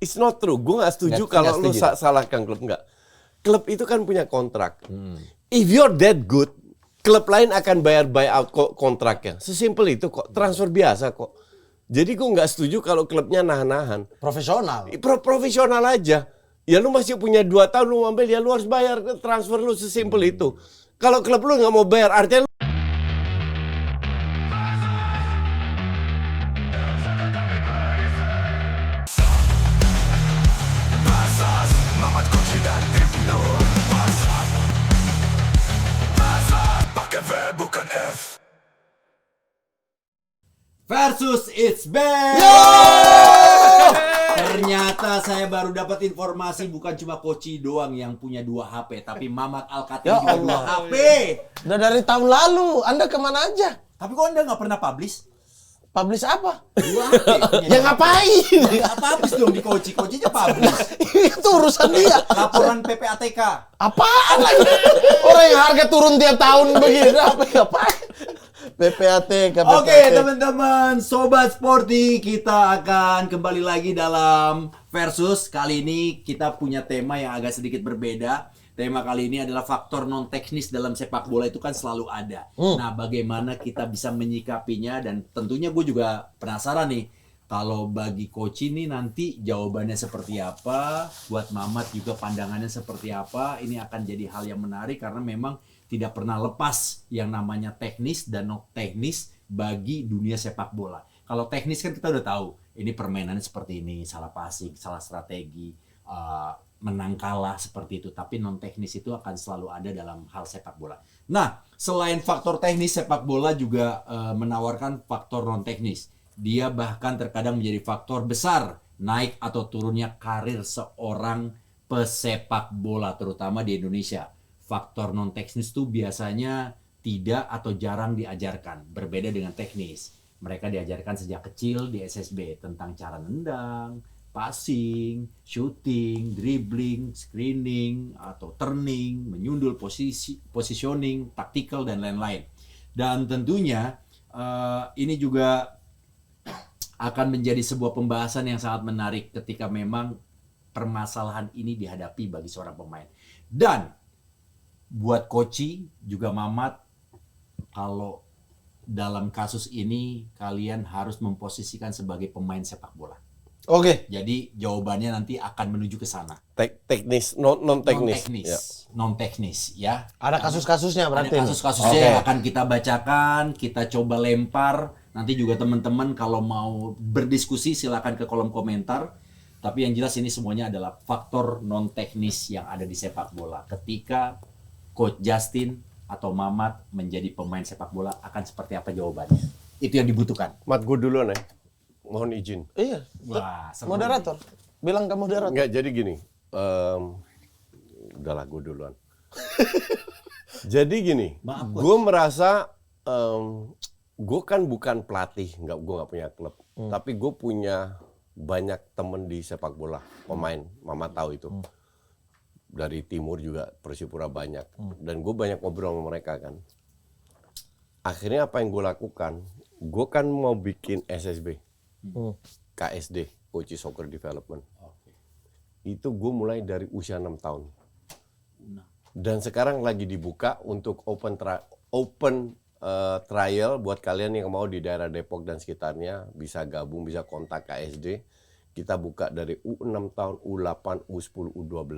It's not true. Gue nggak setuju kalau lu salahkan klub. Enggak. Klub itu kan punya kontrak. If you're that good, klub lain akan bayar buyout kontraknya. Sesimpel itu kok. Transfer biasa kok. Jadi gue nggak setuju kalau klubnya nahan-nahan. Profesional. Profesional aja. Ya lu masih punya 2 tahun lu ambil, ya lu harus bayar transfer lu, sesimpel itu. Kalau klub lu nggak mau bayar, artinya lu... Versus It's Back. Ternyata saya baru dapat informasi bukan cuma Koci doang yang punya 2 HP, tapi Mamat Alkatin juga 2 HP. Udah dari tahun lalu, Anda kemana aja? Tapi kok Anda nggak pernah publish? Publish apa? 2 HP. Ya ngapain? Nggak publish dong di Koci. Kocinya publish. Itu urusan dia. Laporan PPATK. Apaan lagi? Orang yang harga turun tiap tahun begini, apa ngapain? PPATK. Oke, teman-teman, Sobat Sporty, kita akan kembali lagi dalam Versus. Kali ini kita punya tema yang agak sedikit berbeda. Tema kali ini adalah faktor non-teknis dalam sepak bola itu kan selalu ada. Nah, bagaimana kita bisa menyikapinya, dan tentunya gue juga penasaran nih, kalau bagi Coach ini nanti jawabannya seperti apa, buat Mamat juga pandangannya seperti apa. Ini akan jadi hal yang menarik karena memang tidak pernah lepas yang namanya teknis dan non teknis bagi dunia sepak bola. Kalau teknis kan kita udah tahu, ini permainannya seperti ini, salah passing, salah strategi, menang kalah seperti itu. Tapi non teknis itu akan selalu ada dalam hal sepak bola. Nah, selain faktor teknis, sepak bola juga menawarkan faktor non teknis. Dia bahkan terkadang menjadi faktor besar naik atau turunnya karir seorang pesepak bola, terutama di Indonesia. Faktor non teknis itu biasanya tidak atau jarang diajarkan, berbeda dengan teknis. Mereka diajarkan sejak kecil di SSB tentang cara nendang, passing, shooting, dribbling, screening atau turning, menyundul positioning, tactical dan lain-lain. Dan tentunya ini juga akan menjadi sebuah pembahasan yang sangat menarik ketika memang permasalahan ini dihadapi bagi seorang pemain. Dan buat Koci juga Mamat, kalau dalam kasus ini kalian harus memposisikan sebagai pemain sepak bola. Oke. Jadi jawabannya nanti akan menuju ke sana. Teknis, non teknis. Non teknis ya. Ada kasus-kasusnya berarti. Ada kasus-kasusnya yang akan kita bacakan, kita coba lempar. Nanti juga teman-teman kalau mau berdiskusi silakan ke kolom komentar. Tapi yang jelas ini semuanya adalah faktor non teknis yang ada di sepak bola. Ketika Coach Justin atau Mamat menjadi pemain sepak bola, akan seperti apa jawabannya? Itu yang dibutuhkan. Mat, gue duluan ya. Mohon izin. Iya. Wah, Moderator. Bilang ke moderator. Enggak, jadi gini. Udahlah, gue duluan. Jadi gini. Gue merasa gue kan bukan pelatih. Gue nggak punya klub. Tapi gue punya banyak temen di sepak bola. Pemain. Mama tahu itu. Dari timur juga Persipura banyak. Dan gue banyak ngobrol sama mereka kan. Akhirnya apa yang gue lakukan, gue kan mau bikin SSB. KSD, Coach Soccer Development. Itu gue mulai dari usia 6 tahun. Dan sekarang lagi dibuka untuk open trial buat kalian yang mau di daerah Depok dan sekitarnya. Bisa gabung, bisa kontak KSD. Kita buka dari U6 tahun, U8, U10, U12.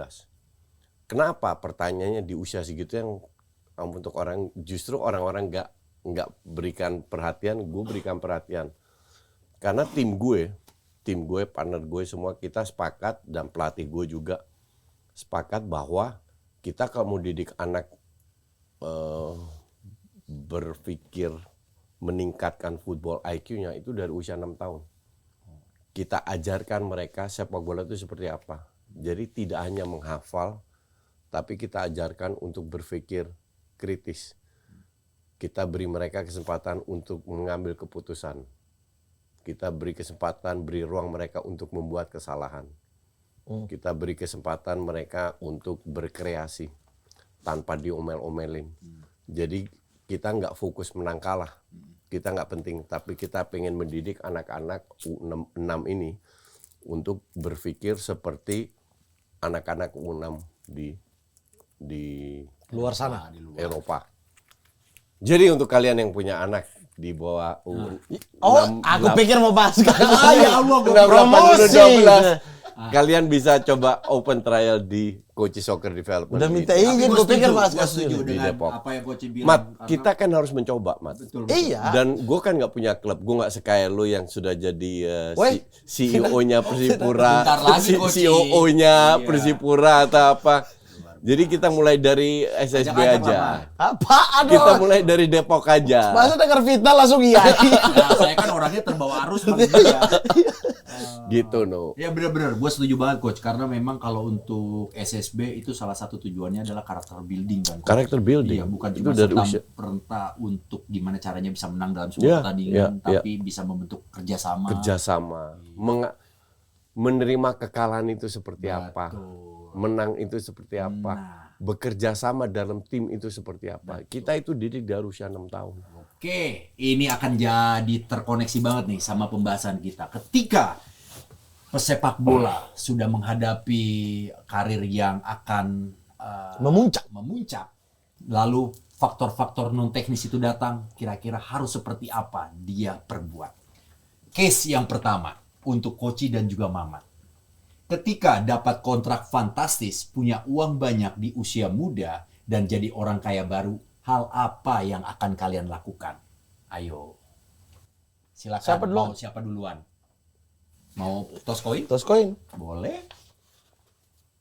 Kenapa pertanyaannya di usia segitu yang untuk justru orang-orang nggak berikan perhatian, gue berikan perhatian. Karena tim gue, partner gue semua kita sepakat dan pelatih gue juga sepakat bahwa kita kalau mau didik anak berpikir meningkatkan football IQ-nya itu dari usia 6 tahun. Kita ajarkan mereka sepak bola itu seperti apa. Jadi tidak hanya menghafal, tapi kita ajarkan untuk berpikir kritis. Kita beri mereka kesempatan untuk mengambil keputusan. Kita beri kesempatan, beri ruang mereka untuk membuat kesalahan. Kita beri kesempatan mereka untuk berkreasi tanpa diomel-omelin. Jadi kita nggak fokus menang kalah. Kita nggak penting, tapi kita pengen mendidik anak-anak U6 ini untuk berpikir seperti anak-anak U6 di Luar sana. Eropa. Jadi untuk kalian yang punya anak di bawah Aku pikir mau bahas Ya Allah, gua promosi. kalian bisa coba open trial di Coach Soccer Development. Udah minta di- izin, gue pikir bahas gua setuju di dengan Depok. apa yang Coach bilang. Mat, karena- kita kan harus mencoba, Mat. betul. Iya. Dan gue kan nggak punya klub, gue nggak sekaya lu yang sudah jadi Woi. CEO-nya Persipura, Bentar lagi, Coach. CEO-nya Iya. Persipura atau apa. Jadi kita mulai dari SSB Ajak-ajak aja. lah, Apaan Kita lo? mulai dari Depok aja. Masa denger Vital langsung iya. Nah, saya kan orangnya terbawa arus paling tidak. Gitu no. Ya benar-benar, gue setuju banget Coach, karena memang kalau untuk SSB itu salah satu tujuannya adalah karakter building kan. Coach. Karakter building. Iya, bukan Itu cuma dari serta usia. merta untuk gimana caranya bisa menang dalam sebuah Iya, pertandingan, iya, tapi bisa membentuk kerjasama. Kerjasama. Menerima kekalahan itu seperti apa. Menang itu seperti apa. Nah. Bekerja sama dalam tim itu seperti apa. Kita itu didik dari usia 6 tahun. Oke, ini akan jadi terkoneksi banget nih sama pembahasan kita. Ketika pesepak bola sudah menghadapi karir yang akan memuncak, lalu faktor-faktor non teknis itu datang, kira-kira harus seperti apa dia perbuat. Case yang pertama untuk Koci dan juga Mamat. Ketika dapat kontrak fantastis, punya uang banyak di usia muda, dan jadi orang kaya baru, hal apa yang akan kalian lakukan? Ayo. Silakan. Siapa duluan? Mau siapa duluan? Mau toss coin? Terus koin. Boleh.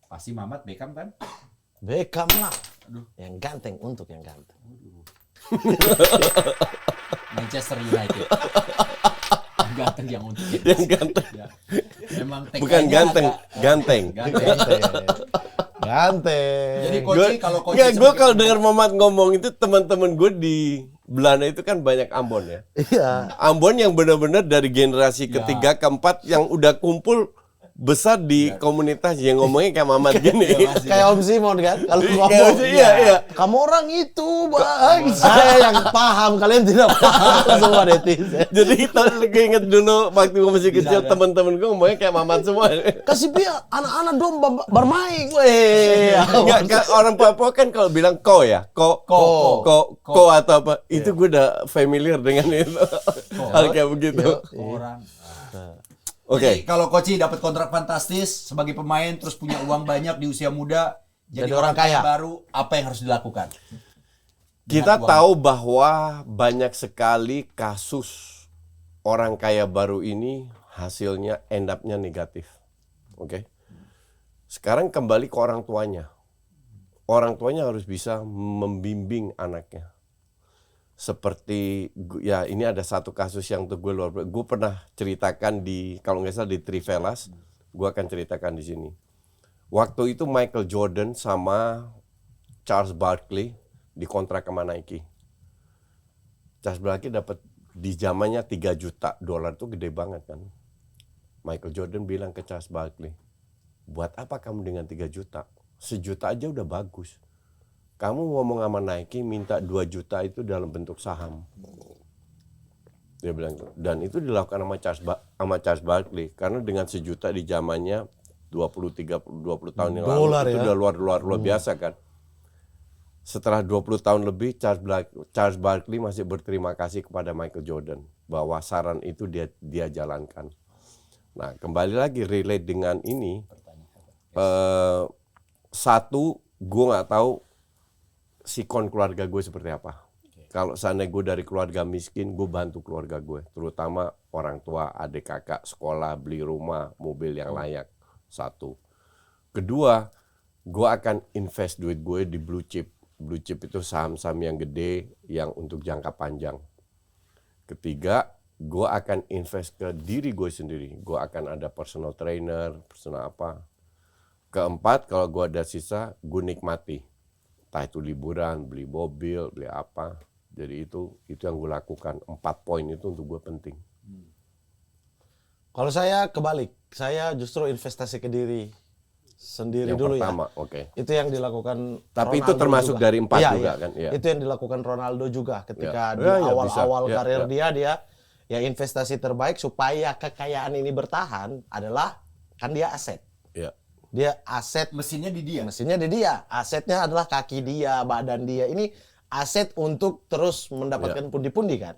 Pasti Mamat Beckham kan? Beckham lah. Aduh. Yang ganteng untuk yang ganteng. Manchester United. Yang ganteng yang untuk itu. Yang ganteng. Ya. Memang Bukan TK-nya ganteng, agak- ganteng. Ganteng. Ganteng. Jadi Koci kalau Koci Gue sebagai- kalau dengar Mamat ngomong itu teman-teman gue di Belanda itu kan banyak Ambon ya. Iya. Ambon yang benar-benar dari generasi ketiga, keempat yang udah kumpul besar di komunitas yang ngomongnya kayak Mamat gini. Kayak Om Simon kan kalau Kayak ngomong. Om Simon, iya. Kamu orang itu, Bang. Saya yang paham, kalian tidak paham semua netizen. Jadi kita gue inget dulu waktu gue masih kecil teman-teman gue ngomongnya kayak Mamat semua. Kasih biar anak-anak dong bermain. Weh. Enggak, orang Papua kan kalau bilang ko ya, ko atau apa, itu gue udah familiar dengan itu. Hal kayak begitu. orang. Oke. Jadi kalau Koci dapat kontrak fantastis sebagai pemain, terus punya uang banyak di usia muda, jadi orang kaya baru, apa yang harus dilakukan? Kita Dengan uang. tahu bahwa banyak sekali kasus orang kaya baru ini hasilnya end up-nya negatif. Oke. Sekarang kembali ke orang tuanya. Orang tuanya harus bisa membimbing anaknya. Seperti ya ini ada satu kasus yang tuh gue luar biasa. Gue pernah ceritakan di kalau nggak salah di Trivelas, gue akan ceritakan di sini. Waktu itu Michael Jordan sama Charles Barkley dikontrak sama Nike. Charles Barkley dapat di zamannya $3 juta itu gede banget kan. Michael Jordan bilang ke Charles Barkley, buat apa kamu dengan 3 juta? 1 juta aja udah bagus. Kamu ngomong sama Nike minta 2 juta itu dalam bentuk saham. Dia bilang itu. Dan itu dilakukan sama Charles Barkley. Karena dengan 1 juta di zamannya 20 tahun yang lalu itu udah luar biasa kan. Setelah 20 tahun lebih Charles Barkley masih berterima kasih kepada Michael Jordan bahwa saran itu dia jalankan. Nah, kembali lagi relate dengan ini. Satu, gue nggak tahu sikon keluarga gue seperti apa. Kalau seandainya gue dari keluarga miskin, gue bantu keluarga gue. Terutama orang tua, adik kakak, sekolah, beli rumah, mobil yang layak. Satu. Kedua, gue akan invest duit gue di blue chip. Blue chip itu saham-saham yang gede, yang untuk jangka panjang. Ketiga, gue akan invest ke diri gue sendiri. Gue akan ada personal trainer, personal apa. Keempat, kalau gue ada sisa, gue nikmati. Entah itu liburan, beli mobil, beli apa. Jadi itu yang gue lakukan. 4 poin itu untuk gue penting. Kalau saya kebalik, saya justru investasi ke diri sendiri Yang dulu pertama, ya. oke. Itu yang dilakukan Tapi Ronaldo itu termasuk juga. dari 4 Iya, juga iya. kan? Iya. Itu yang dilakukan Ronaldo juga ketika Iya. di Iya, iya, awal-awal bisa. karir Iya, dia ya investasi terbaik supaya kekayaan ini bertahan adalah kan dia aset. Iya. Dia aset, Mesinnya di dia. mesinnya di dia. Asetnya adalah kaki dia, badan dia. Ini aset untuk terus mendapatkan pundi-pundi kan.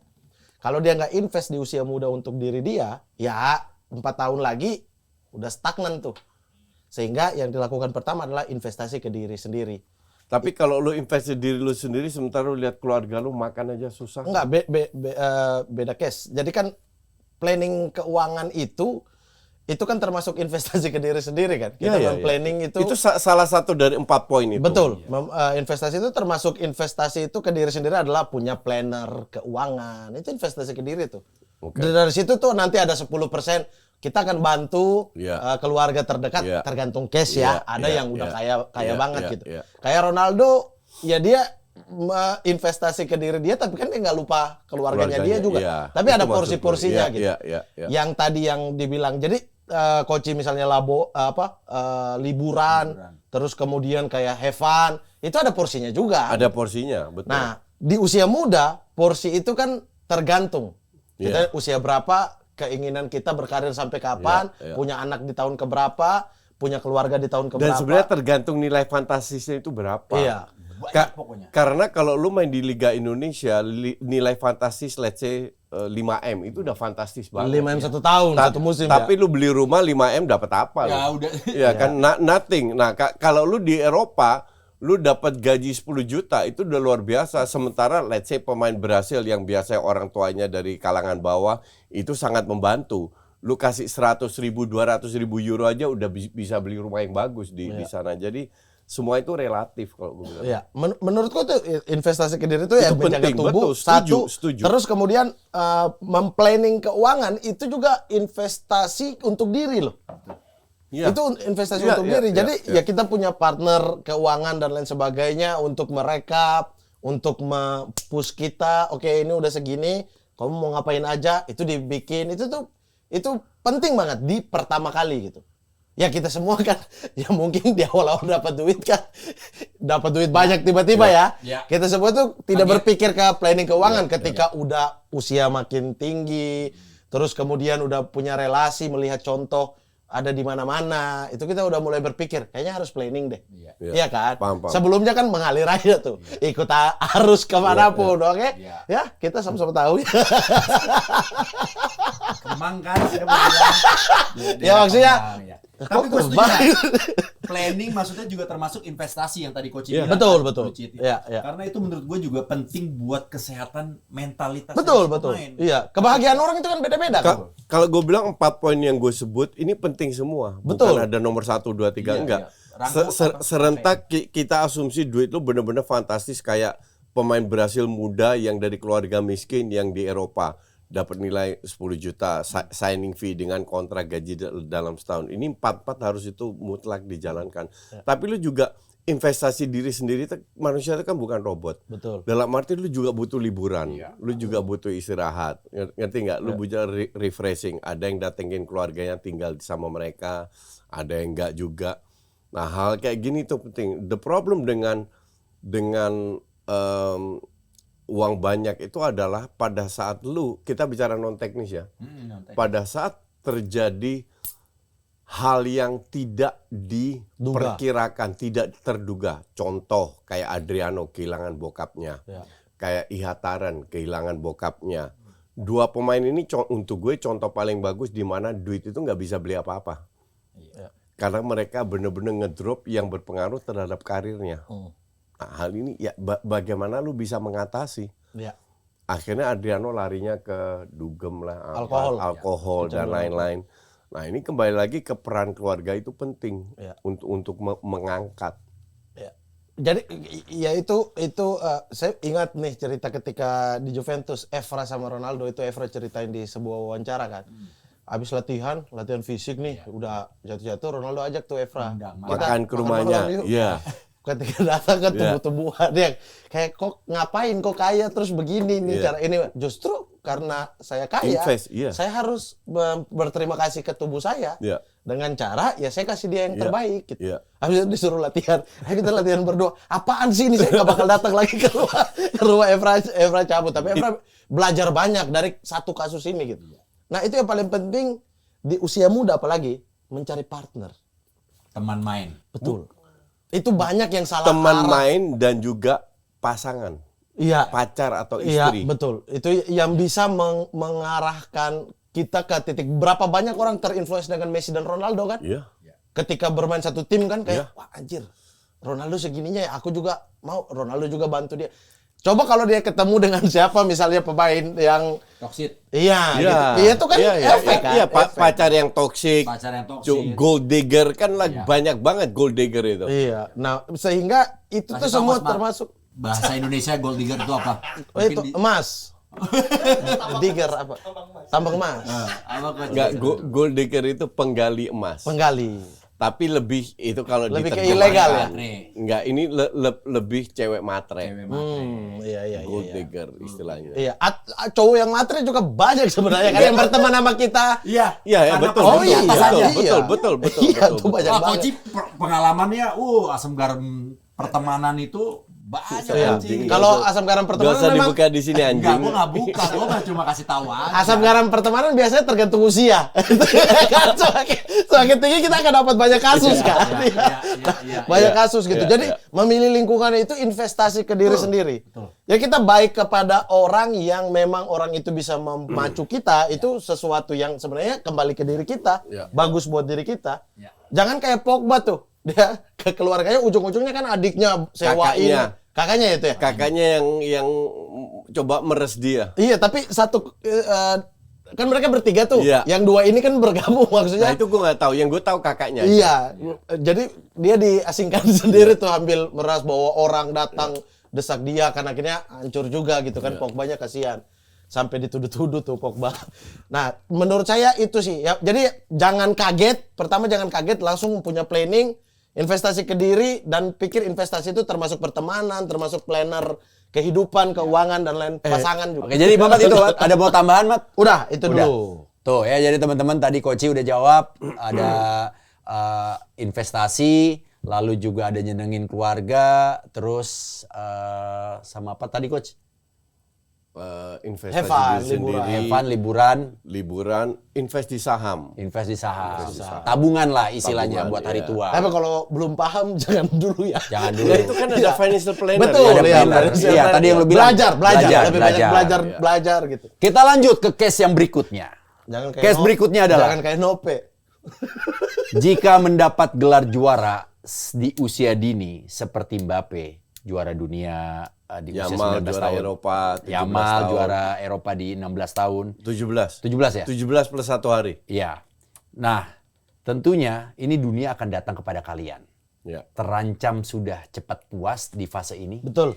Kalau dia nggak invest di usia muda untuk diri dia, ya 4 tahun lagi udah stagnan tuh. Sehingga yang dilakukan pertama adalah investasi ke diri sendiri. Tapi kalau lu invest di diri lu sendiri, sementara lu lihat keluarga lu makan aja susah. Enggak, beda case. Jadi kan planning keuangan itu kan termasuk investasi ke diri sendiri kan. Kita planning itu salah satu dari 4 poin itu. betul. Investasi itu termasuk investasi itu ke diri sendiri adalah punya planner keuangan. Itu investasi ke diri tuh. Dari situ tuh nanti ada 10% kita akan bantu keluarga terdekat tergantung case ya. Ada yang udah kaya banget gitu. Kayak Ronaldo ya dia investasi ke diri dia tapi kan dia nggak lupa keluarganya dia juga. Tapi ada porsi-porsinya gitu. Yang tadi yang dibilang jadi Koci misalnya liburan, terus kemudian kayak have fun, itu ada porsinya juga. Ada porsinya, betul. Nah, di usia muda, porsi itu kan tergantung. Kita usia berapa, keinginan kita berkarir sampai kapan, punya anak di tahun keberapa, punya keluarga di tahun keberapa. Dan sebenarnya tergantung nilai fantasisnya itu berapa. Iya. Pokoknya. Karena kalau lu main di Liga Indonesia, nilai fantastis let's say 5M itu udah fantastis banget. 5M 1 tahun, 1 musim tapi lu beli rumah 5M dapat apa? Ya udah. Ya kan nothing. Nah, kalau lu di Eropa, lu dapat gaji 10 juta itu udah luar biasa. Sementara let's say pemain Brasil yang biasanya orang tuanya dari kalangan bawah itu sangat membantu. Lu kasih 100.000, 200.000 euro aja udah bisa beli rumah yang bagus di sana. Jadi semua itu relatif kalau gue bilang. Iya, menurutku tuh investasi ke diri itu ya menjaga penting, tubuh. betul, setuju. Terus kemudian memplanning keuangan itu juga investasi untuk diri loh. Ya. Itu investasi untuk diri. Jadi ya kita punya partner keuangan dan lain sebagainya untuk merekap, untuk push kita. Oke, ini udah segini, kamu mau ngapain aja, itu dibikin. Itu penting banget di pertama kali gitu. Ya kita semua kan, ya mungkin di awal-awal dapat duit kan, dapat duit banyak tiba-tiba ya. Kita semua tuh tidak berpikir ke planning keuangan ketika udah usia makin tinggi, terus kemudian udah punya relasi, melihat contoh ada di mana-mana, itu kita udah mulai berpikir, kayaknya harus planning deh. Iya kan? Paham. Sebelumnya kan mengalir aja tuh, ikut arus kemanapun, oke? Ya, kita sama-sama tahu ya. Kemang kan, saya mau bilang. Ya maksudnya, tapi gue setuju. Planning maksudnya juga termasuk investasi yang tadi Coach bilang. Betul. Ya. Karena itu menurut gue juga penting buat kesehatan mentalitas. Betul. Iya, kebahagiaan orang itu kan beda-beda kan. Kalau gue bilang 4 poin yang gue sebut ini penting semua. Betul. Bukan ada nomor 1, 2, 3 enggak. Serentak kita asumsi duit lu benar-benar fantastis kayak pemain Brasil muda yang dari keluarga miskin yang di Eropa dapat nilai 10 juta signing fee dengan kontrak gaji dalam setahun. Ini 4 harus itu mutlak dijalankan. Tapi lu juga investasi diri sendiri, manusia itu kan bukan robot. Betul. Dalam arti lu juga butuh liburan, lu juga butuh istirahat. Ngerti nggak? Lu butuh refreshing. Ada yang datengin keluarganya tinggal sama mereka, ada yang enggak juga. Nah, hal kayak gini tuh penting. The problem dengan uang banyak itu adalah pada saat kita bicara non teknis ya. Pada saat terjadi hal yang tidak diperkirakan, tidak terduga. Contoh kayak Adriano kehilangan bokapnya. Kayak Ihataren kehilangan bokapnya. 2 pemain ini untuk gue contoh paling bagus di mana duit itu nggak bisa beli apa-apa. Karena mereka benar-benar ngedrop yang berpengaruh terhadap karirnya. Nah, hal ini ya bagaimana lu bisa mengatasi? Akhirnya Adriano larinya ke dugem lah, alkohol dan lain-lain. Nah, ini kembali lagi ke peran keluarga itu penting untuk mengangkat. Jadi ya itu saya ingat nih cerita ketika di Juventus Evra sama Ronaldo itu Evra ceritain di sebuah wawancara kan. Habis latihan fisik nih udah jatuh-jatuh Ronaldo ajak tuh Evra makan ke rumahnya. Iya. Ketika datang kan tubuh-tubuhan dia kayak kok ngapain kok kaya terus begini nih cara ini justru karena saya kaya saya harus berterima kasih ke tubuh saya dengan cara ya saya kasih dia yang terbaik gitu. Habis itu disuruh latihan, ayo kita latihan berdua. Apaan sih ini saya nggak bakal datang lagi ke rumah Evra cabut tapi Evra belajar banyak dari satu kasus ini gitu. Nah itu yang paling penting di usia muda apalagi mencari partner. Teman main. Betul. Itu banyak yang salah Teman arah. main dan juga pasangan, Iya. pacar atau Iya, istri. betul. Itu yang bisa mengarahkan kita ke titik. Berapa banyak orang terinfluence dengan Messi dan Ronaldo kan? Iya. Ketika bermain satu tim kan Iya. kayak, wah anjir, Ronaldo segininya ya, aku juga mau, Ronaldo juga bantu dia. Coba kalau dia ketemu dengan siapa misalnya pemain yang Toxic. iya, Iya. gitu. Iya, itu kan efek kan. Iya, Efek. pacar yang toksik. Pacar yang toksik. Gold digger kan Iya. banyak banget gold digger itu. Iya. Nah, sehingga itu tuh Kasih tahu, semua Mas Mark. termasuk Bahasa Indonesia gold digger itu apa? itu emas. Digger apa? Tambang emas. Apa Coach? Enggak, gold digger itu penggali emas. Penggali. Tapi lebih itu kalau Lebih ke diterjemahkan. ilegal ya? Enggak, ini lebih cewek matre. Cewek matre. Iya. Gold digger istilahnya. Iya, cowok yang matre juga banyak sebenarnya kan yang berteman sama kita. Iya. Iya, ya, Karena betul, pas Oh di iya, atas aja. betul. Iya, tuh banyak Wah, banget. Coach pengalamannya, asam garam pertemanan itu banyak Iya. anjing. Kalau asam garam Gak pertemanan usah memang dibuka di sini Enggak, anjing. gua nggak buka, gua mah cuma kasih tahu aja. asam garam pertemanan biasanya tergantung usia. Kan semakin tinggi kita akan dapat banyak kasus kan. Iya. Banyak Iya, kasus gitu. iya, Jadi iya. memilih lingkungan itu investasi ke diri sendiri. Ya kita baik kepada orang yang memang orang itu bisa memacu kita, itu sesuatu yang sebenarnya kembali ke diri kita, Iya. bagus buat diri kita. Iya. Jangan kayak Pogba tuh. Dia ke keluarganya ujung-ujungnya kan adiknya sewain. Kakaknya itu ya? Kakaknya yang coba meres dia. Iya, tapi satu kan mereka bertiga tuh. Iya. Yang dua ini kan bergabung Nah maksudnya. itu gue nggak tahu. Yang gue tahu kakaknya. Iya. Jadi dia diasingkan sendiri tuh ambil meras bahwa orang datang desak dia kan akhirnya hancur juga gitu kan. Pogba-nya kasihan. Sampai dituduh-tuduh tuh Pogba. Nah, menurut saya itu sih. Ya, jadi jangan kaget. Pertama jangan kaget, langsung punya planning, investasi ke diri dan pikir investasi itu termasuk pertemanan, termasuk planner kehidupan, keuangan dan lain pasangan juga. Oke, jadi Mamat itu ada mau tambahan, Mat? Udah, itu Udah. dulu. Tuh ya, jadi teman-teman tadi Koci udah jawab, ada investasi, lalu juga ada nyenengin keluarga, terus sama apa tadi Coach? Investasi Have fun, diri sendiri. Have fun, liburan, invest di saham. invest di saham. Tabungan lah istilahnya Tabungan, buat hari iya. tua. Tapi kalau belum paham jangan dulu ya. Jangan dulu. Ya itu kan ada financial planner. Betul, ya. Ada ya, planner. financial Iya, planner. tadi yang lu bilang. belajar, lebih banyak Belajar. belajar gitu. Kita lanjut ke case yang berikutnya. Jangan kayak Case berikutnya adalah jangan kayak Nope. jika mendapat gelar juara di usia dini seperti Mbappe, juara dunia di usia Yamal 19 juara tahun. Eropa 17 Yamal tahun. juara Eropa di 16 tahun. 17. 17 ya? 17 plus 1 hari. Iya. Nah, tentunya ini dunia akan datang kepada kalian. Ya. Terancam sudah cepat puas di fase ini. Betul.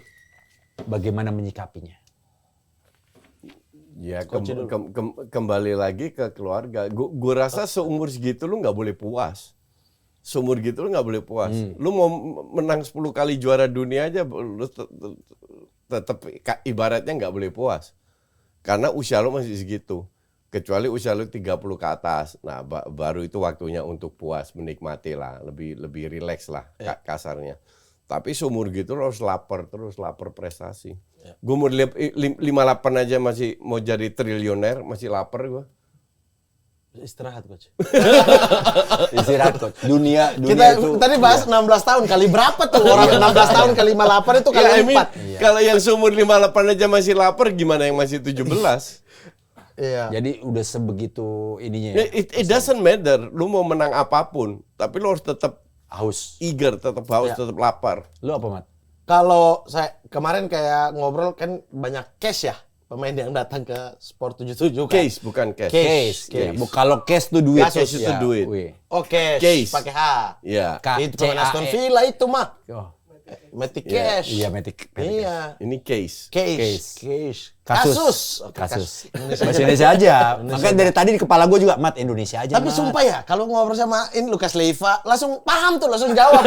Bagaimana menyikapinya? Ya kembali lagi ke keluarga. Gue rasa seumur segitu lu nggak boleh puas. Seumur gitu lu nggak boleh puas. Lu mau menang 10 kali juara dunia aja, lu tetap ibaratnya nggak boleh puas. Karena usia lu masih segitu. Kecuali usia lu 30 ke atas. Nah, baru itu waktunya untuk puas, menikmati lah, lebih rileks lah kasarnya. Tapi seumur gitu lu harus lapar prestasi. Gue mau lihat 58 aja masih mau jadi triliuner, masih lapar gue. Istirahat, Coach. Istirahat Coach. Dunia Kita itu tadi bahas 16 tahun kali berapa tuh orang 16 tahun kali 58 itu kali Ya, I mean, 4. kalau yang seumur 58 aja masih lapar, gimana yang masih 17? Iya. jadi udah sebegitu ininya ya. It doesn't matter. Lu mau menang apapun, tapi lu harus tetap Haus. eager, tetap haus, tetap lapar. Lu apa, Mat? Kalau saya kemarin kayak ngobrol kan banyak cash ya pemain yang datang ke Sport 77 kan. Case bukan cash. Case. Ya, kalau cash tuh duit. Kasus itu duit. Wih. Oh, cash. Case. Pakai H. Iya. Itu pemain Aston Villa itu mah. Oh, Matic Iya, cash. iya, Matic. Iya. Ini case. Case. Kasus. Oke, Kasus. Bahasa Indonesia aja. Makanya dari tadi di kepala gue juga, Mat, Indonesia aja. Tapi Mat. sumpah ya, kalau ngobrol sama Lucas Leiva, langsung paham tuh, langsung jawab.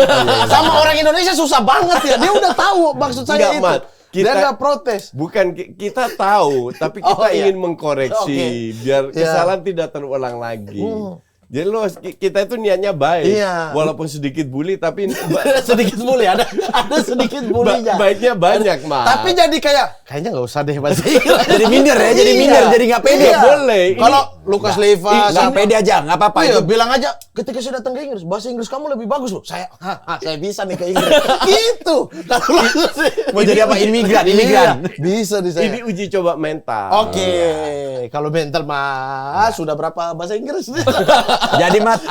Sama orang Indonesia susah banget ya. Dia udah tahu maksud saya Enggak, itu. Mat. Dia nggak protes. Bukan kita tahu, tapi kita Oh, iya. ingin mengkoreksi Oke. biar Iya. kesalahan tidak terulang lagi. Jadi kita itu niatnya baik. Iya. Walaupun sedikit bully tapi sedikit bully, ada sedikit bullynya. baiknya banyak, Mas. Tapi jadi kayaknya nggak usah deh bahasa Inggris. Jadi minder ya, jadi minder, jadi nggak pede. Iya. Boleh. Kalau Lucas Leiva Nggak pede aja, nggak apa-apa Iya, itu. bilang aja ketika saya datang ke Inggris, bahasa Inggris kamu lebih bagus loh. Saya bisa nih ke Inggris. Gitu. Mau jadi apa? Imigran. Iya, bisa di saya. Ini uji coba mental. Oke, kalau mental mah sudah berapa bahasa Inggris? Jadi Mat,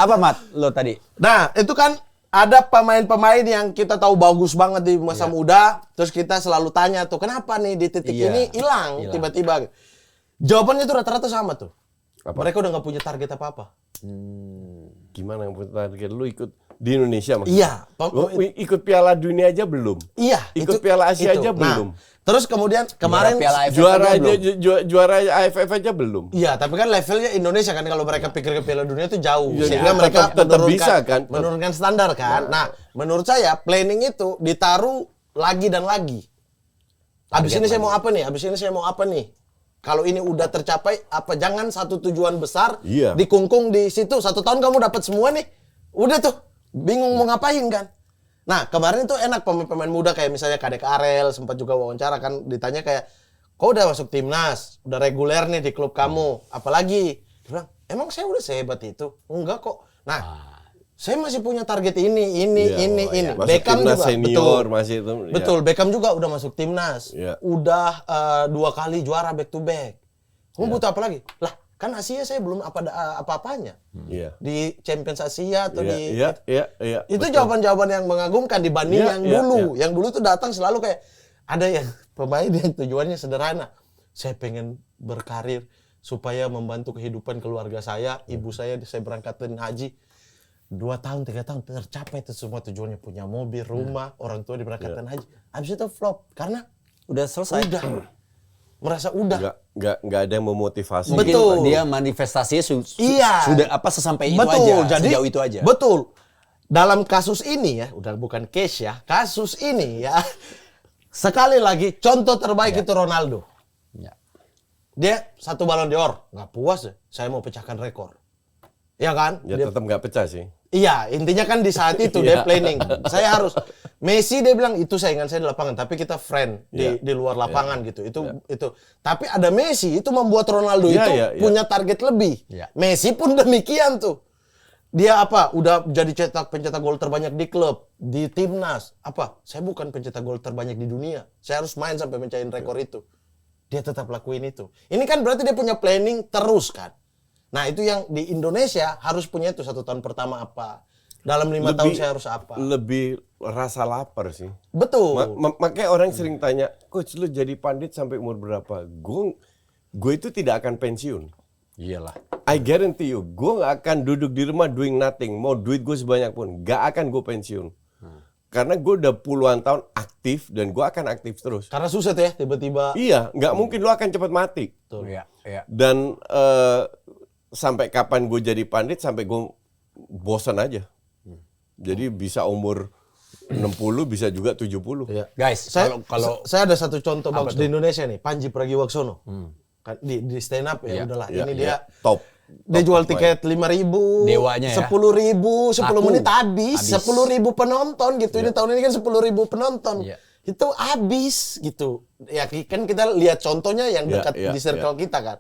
lo tadi? Nah, itu kan ada pemain-pemain yang kita tahu bagus banget di masa muda, terus kita selalu tanya tuh, kenapa nih di titik Iya. ini hilang tiba-tiba? Jawabannya tuh rata-rata sama tuh. Apa? Mereka udah nggak punya target apa-apa. Gimana yang punya target? Lu ikut di Indonesia maksudnya? Iya. Lu ikut Piala Dunia aja belum? Iya. Ikut Piala Asia aja belum? Terus kemudian kemarin Piala AFF Juara aja aja, belum? juara AFF aja belum? iya, tapi kan levelnya Indonesia kan kalau mereka pikir ke Piala Dunia itu jauh. Iya, Sehingga tetap- mereka tetap bisa kan? menurunkan standar kan. Nah, menurut saya planning itu ditaruh lagi dan lagi. Abis ini saya mau apa nih? Abis ini saya mau apa nih? Kalau ini udah tercapai, apa jangan satu tujuan besar Iya. dikungkung di situ. 1 tahun kamu dapat semua nih. Udah tuh, bingung mau ngapain kan? Nah, kemarin itu enak pemain-pemain muda kayak misalnya Kadek Arel, sempat juga wawancara kan, ditanya kayak, kau udah masuk timnas, udah reguler nih di klub kamu, apalagi? Dia bilang, emang saya udah sehebat itu? Enggak kok. Nah, saya masih punya target ini. Iya, masuk Beckham timnas juga, senior masih itu. ya. Betul, Beckham juga udah masuk timnas. Iya. Udah 2 kali juara back to back. Kamu butuh apa lagi? Lah, kan Asia saya belum apa-apanya. Iya. Di Champions Asia atau di Iya. itu betul. jawaban-jawaban yang mengagumkan dibanding Iya, yang iya, dulu. iya. Yang dulu tuh datang selalu kayak ada yang pemain yang tujuannya sederhana. Saya pengen berkarir supaya membantu kehidupan keluarga saya, ibu saya berangkatin haji. 2 tahun, 3 tahun tercapai itu semua tujuannya, punya mobil, rumah, orang tua diberangkatkan haji. Habis itu flop karena Udah selesai. udah merasa udah. Nggak ada yang memotivasi. Mungkin Betul. dia manifestasinya Iya. sudah apa sesampai itu Betul, aja, jadi sejauh itu aja. Betul. Dalam kasus ini ya, udah bukan case ya, kasus ini ya. Sekali lagi contoh terbaik itu Ronaldo. Ya. Dia 1 Ballon d'Or, nggak puas ya. Saya mau pecahkan rekor. Iya kan? Ya Dia- tetap nggak pecah sih. Iya, intinya kan di saat itu dia planning. Saya harus Messi dia bilang itu saingan saya di lapangan, tapi kita friend Iya. di luar lapangan gitu. Itu. Tapi ada Messi itu membuat Ronaldo Iya, itu iya, iya. punya target lebih. Iya. Messi pun demikian tuh. Dia apa? Udah jadi pencetak gol terbanyak di klub, di timnas. Apa? Saya bukan pencetak gol terbanyak di dunia. Saya harus main sampai mencapai rekor itu. Dia tetap lakuin itu. Ini kan berarti dia punya planning terus kan. Nah, itu yang di Indonesia harus punya itu 1 tahun pertama apa. Dalam 5 tahun saya harus apa. Lebih rasa lapar sih. Betul. Makanya orang sering tanya, coach lu jadi pandit sampai umur berapa? Gue itu tidak akan pensiun. Iyalah. I guarantee you, gue nggak akan duduk di rumah doing nothing. Mau duit gue sebanyak pun, nggak akan gue pensiun. Karena gue udah puluhan tahun aktif dan gue akan aktif terus. Karena susah tuh ya tiba-tiba. Iya, nggak mungkin lu akan cepat mati. Iya, iya. Dan sampai kapan gue jadi pandit, sampai gue bosan aja. Jadi bisa umur 60, bisa juga 70. Iya. Guys, kalau Saya ada satu contoh bagus di Indonesia nih, Panji Pragiwaksono. Kan di stand up ya Iya. udahlah. Iya, Ini iya. dia top. dia jual tiket 5.000, Dewanya ya. 10.000, 10 Laku. menit habis, Habis. 10.000 penonton gitu. Ini tahun ini kan 10.000 penonton. Iya. Itu habis gitu. Ya kan kita lihat contohnya yang Iya, dekat iya, di circle kita kan.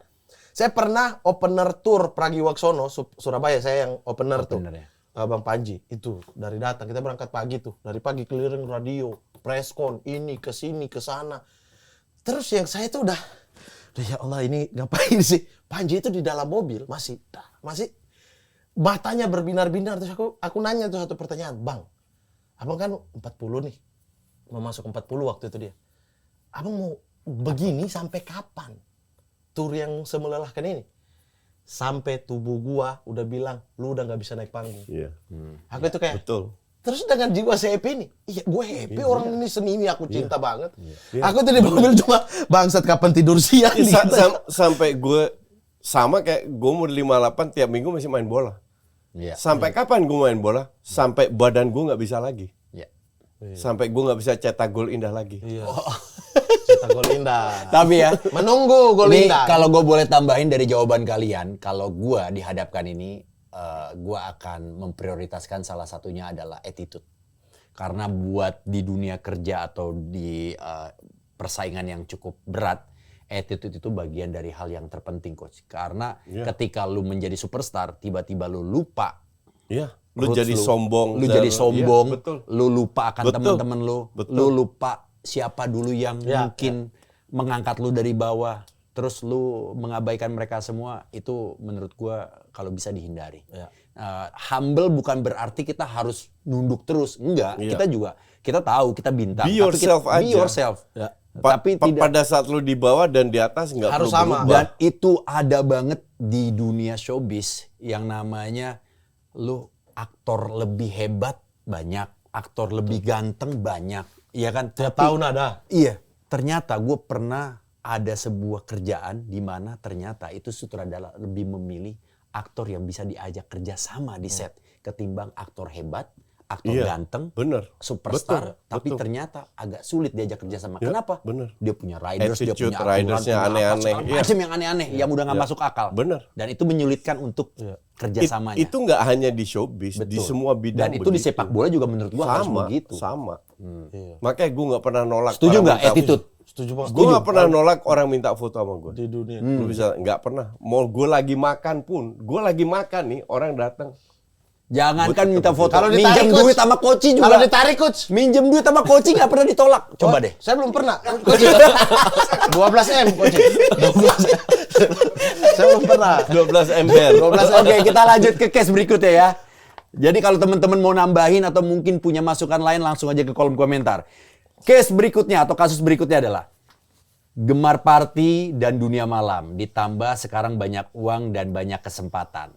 Saya pernah opener tour Pragiwaksono Surabaya, saya yang opener tuh. Opener ya. Bang Panji itu dari datang kita berangkat pagi tuh, dari pagi keliling radio, preskon, ini ke sini ke sana. Terus yang saya tuh udah ya Allah ini ngapain sih? Panji itu di dalam mobil masih matanya berbinar-binar. Terus aku nanya tuh satu pertanyaan, Bang, abang kan 40 nih, mau masuk 40 waktu itu dia. Abang mau begini sampai kapan? Tur yang semelelahkan ini. Sampai tubuh gua udah bilang, lu udah nggak bisa naik panggung. Iya. Aku itu kayak, Betul. terus dengan jiwa saya happy nih. Iya, gue happy orang ini seni ini aku cinta banget. Aku tuh di mobil cuma bangsat kapan tidur siang. Iya, gitu. sampai gue sama kayak gue umur 58 tiap minggu masih main bola. Iya. Sampai kapan gue main bola? Sampai badan gue nggak bisa lagi. Iya. Sampai gue nggak bisa cetak gol indah lagi. Iya. Cetak gol indah. Tapi ya, Menunggu gol ini indah. kalau gue boleh tambahin dari jawaban kalian, kalau gue dihadapkan ini, gua akan memprioritaskan salah satunya adalah attitude. Karena buat di dunia kerja atau di persaingan yang cukup berat, attitude itu bagian dari hal yang terpenting, Coach. Karena ketika lu menjadi superstar, tiba-tiba lu lupa. Iya. Lu jadi sombong. Lu jadi sombong. Iya, betul. Lu lupa akan Betul. teman-teman lu. Betul. Lu lupa siapa dulu yang mungkin mengangkat lu dari bawah. Terus lu mengabaikan mereka semua. Itu menurut gua kalau bisa dihindari. Humble bukan berarti kita harus nunduk terus. Enggak. Iya. Kita tahu kita bintang. Be tapi yourself be aja. yourself. Tapi tidak. Pada saat lu di bawah dan di atas nggak Harus perlu sama. berubah. Dan itu ada banget di dunia showbiz yang namanya lu aktor lebih hebat banyak, aktor lebih ganteng banyak, iya kan? Tiap tahun ada. Iya, ternyata gue pernah ada sebuah kerjaan di mana ternyata itu sutradara lebih memilih aktor yang bisa diajak kerja sama di set ketimbang aktor hebat, aktor Iya, ganteng, bener. superstar, Betul, tapi betul. ternyata agak sulit diajak kerja sama. Ya, Kenapa? bener. Dia punya riders, dia Attitude punya aturan, ridersnya punya apa, aneh-aneh. segala Iya. macam yang aneh-aneh yang udah nggak masuk akal. Bener. Dan itu menyulitkan untuk kerjasamanya. Itu nggak hanya di showbiz, di Betul. semua bidang. Dan itu di begitu. sepak bola juga menurut gua harus sama, begitu. sama. Makanya gue nggak pernah nolak. Setuju orang nggak minta- attitude? Setuju banget. Gue nggak pernah nolak orang minta foto sama gue. Di dunia. Lu bisa nggak pernah. Mau gue lagi makan pun, gue lagi makan nih orang datang. Jangankan minta foto, Kalau ditarik, minjem Coach. duit sama koci juga. Kalau ditarik, Coach. Minjem duit sama koci nggak pernah ditolak. Coba Oh, deh. Saya belum pernah. Coach. 12M, Coach. 12. Saya belum pernah. 12 ember. 12 Oke, kita lanjut ke case berikutnya ya. Jadi kalau teman-teman mau nambahin atau mungkin punya masukan lain langsung aja ke kolom komentar. Case berikutnya atau kasus berikutnya adalah gemar party dan dunia malam ditambah sekarang banyak uang dan banyak kesempatan.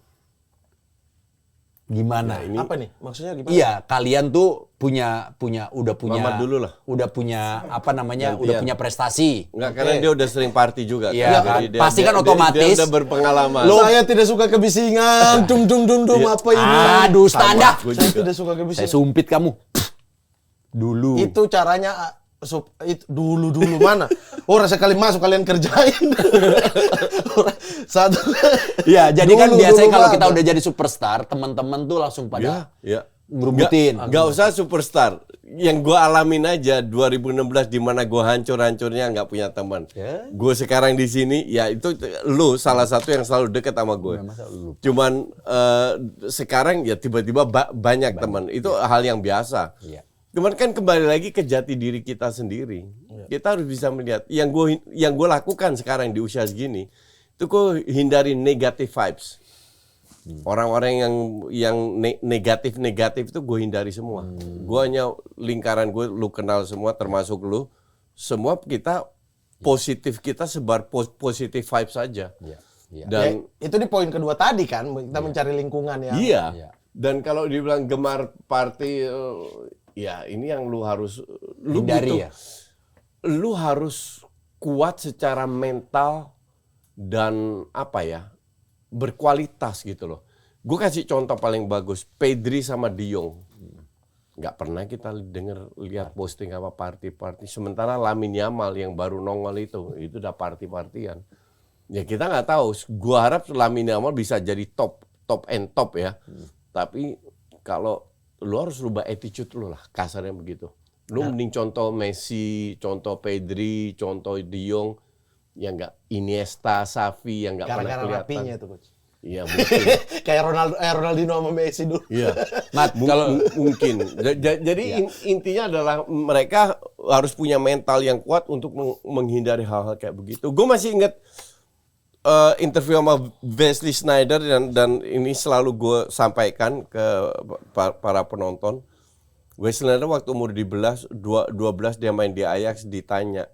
Gimana? Apa nih? Maksudnya gimana? Iya, kalian tuh udah punya Mamat dulu lah. udah punya apa namanya? Gantian. Udah punya prestasi. Enggak, karena dia udah sering party juga. Iya, kan? Jadi Pasti kan otomatis. Dia udah berpengalaman. Saya tidak suka kebisingan. Dung dung dung dung apa ini? Aduh, standar. Gue Saya juga. tidak suka Saya kebisingan. sumpit kamu. Dulu. Itu caranya dulu mana? Orang sekali masuk kalian kerjain. Satu. Iya, jadi kan Dulu biasanya kalau banget. kita udah jadi superstar, teman-teman tuh langsung pada Ya. ngerubutin. Nggak usah superstar. Yang gue alamin aja 2016 di mana gue hancur-hancurnya nggak punya teman. Ya. Gue sekarang di sini, ya itu lu salah satu yang selalu deket sama gue. Cuman sekarang ya tiba-tiba banyak teman. Itu hal yang biasa. Iya. Cuman kan kembali lagi ke jati diri kita sendiri. Kita harus bisa melihat yang gue lakukan sekarang di usia segini itu gue hindari negative vibes. Orang-orang yang negatif itu gue hindari semua. Gue hanya lingkaran gue, lu kenal semua termasuk lu. Semua kita positif, kita sebar positif vibes saja. Iya. Iya. Dan itu di poin kedua tadi kan, kita mencari lingkungan yang iya. Iya. Dan kalau dibilang gemar party, ya ini yang lu harus lu Hindari butuh, lu harus kuat secara mental dan apa ya, berkualitas gitu loh. Gue kasih contoh paling bagus, Pedri sama De Jong. Nggak pernah kita lihat posting apa party. Sementara Lamine Yamal yang baru nongol itu udah party-partian. Ya kita nggak tahu. Gua harap Lamine Yamal bisa jadi top ya. Tapi kalau lu harus rubah attitude lu lah, kasarnya begitu. Lu mending contoh Messi, contoh Pedri, contoh De Jong yang nggak Iniesta, Xavi yang nggak pernah gara-gara kelihatan. rapinya tuh, Coach. Iya mungkin. Kayak Ronaldinho sama Messi dulu. Iya. Mat, kalau Mungkin. Jadi intinya adalah mereka harus punya mental yang kuat untuk menghindari hal-hal kayak begitu. Gue masih ingat interview sama Wesley Sneijder dan ini selalu gue sampaikan ke para penonton. Wesley Sneijder waktu umur 12 dia main di Ajax ditanya,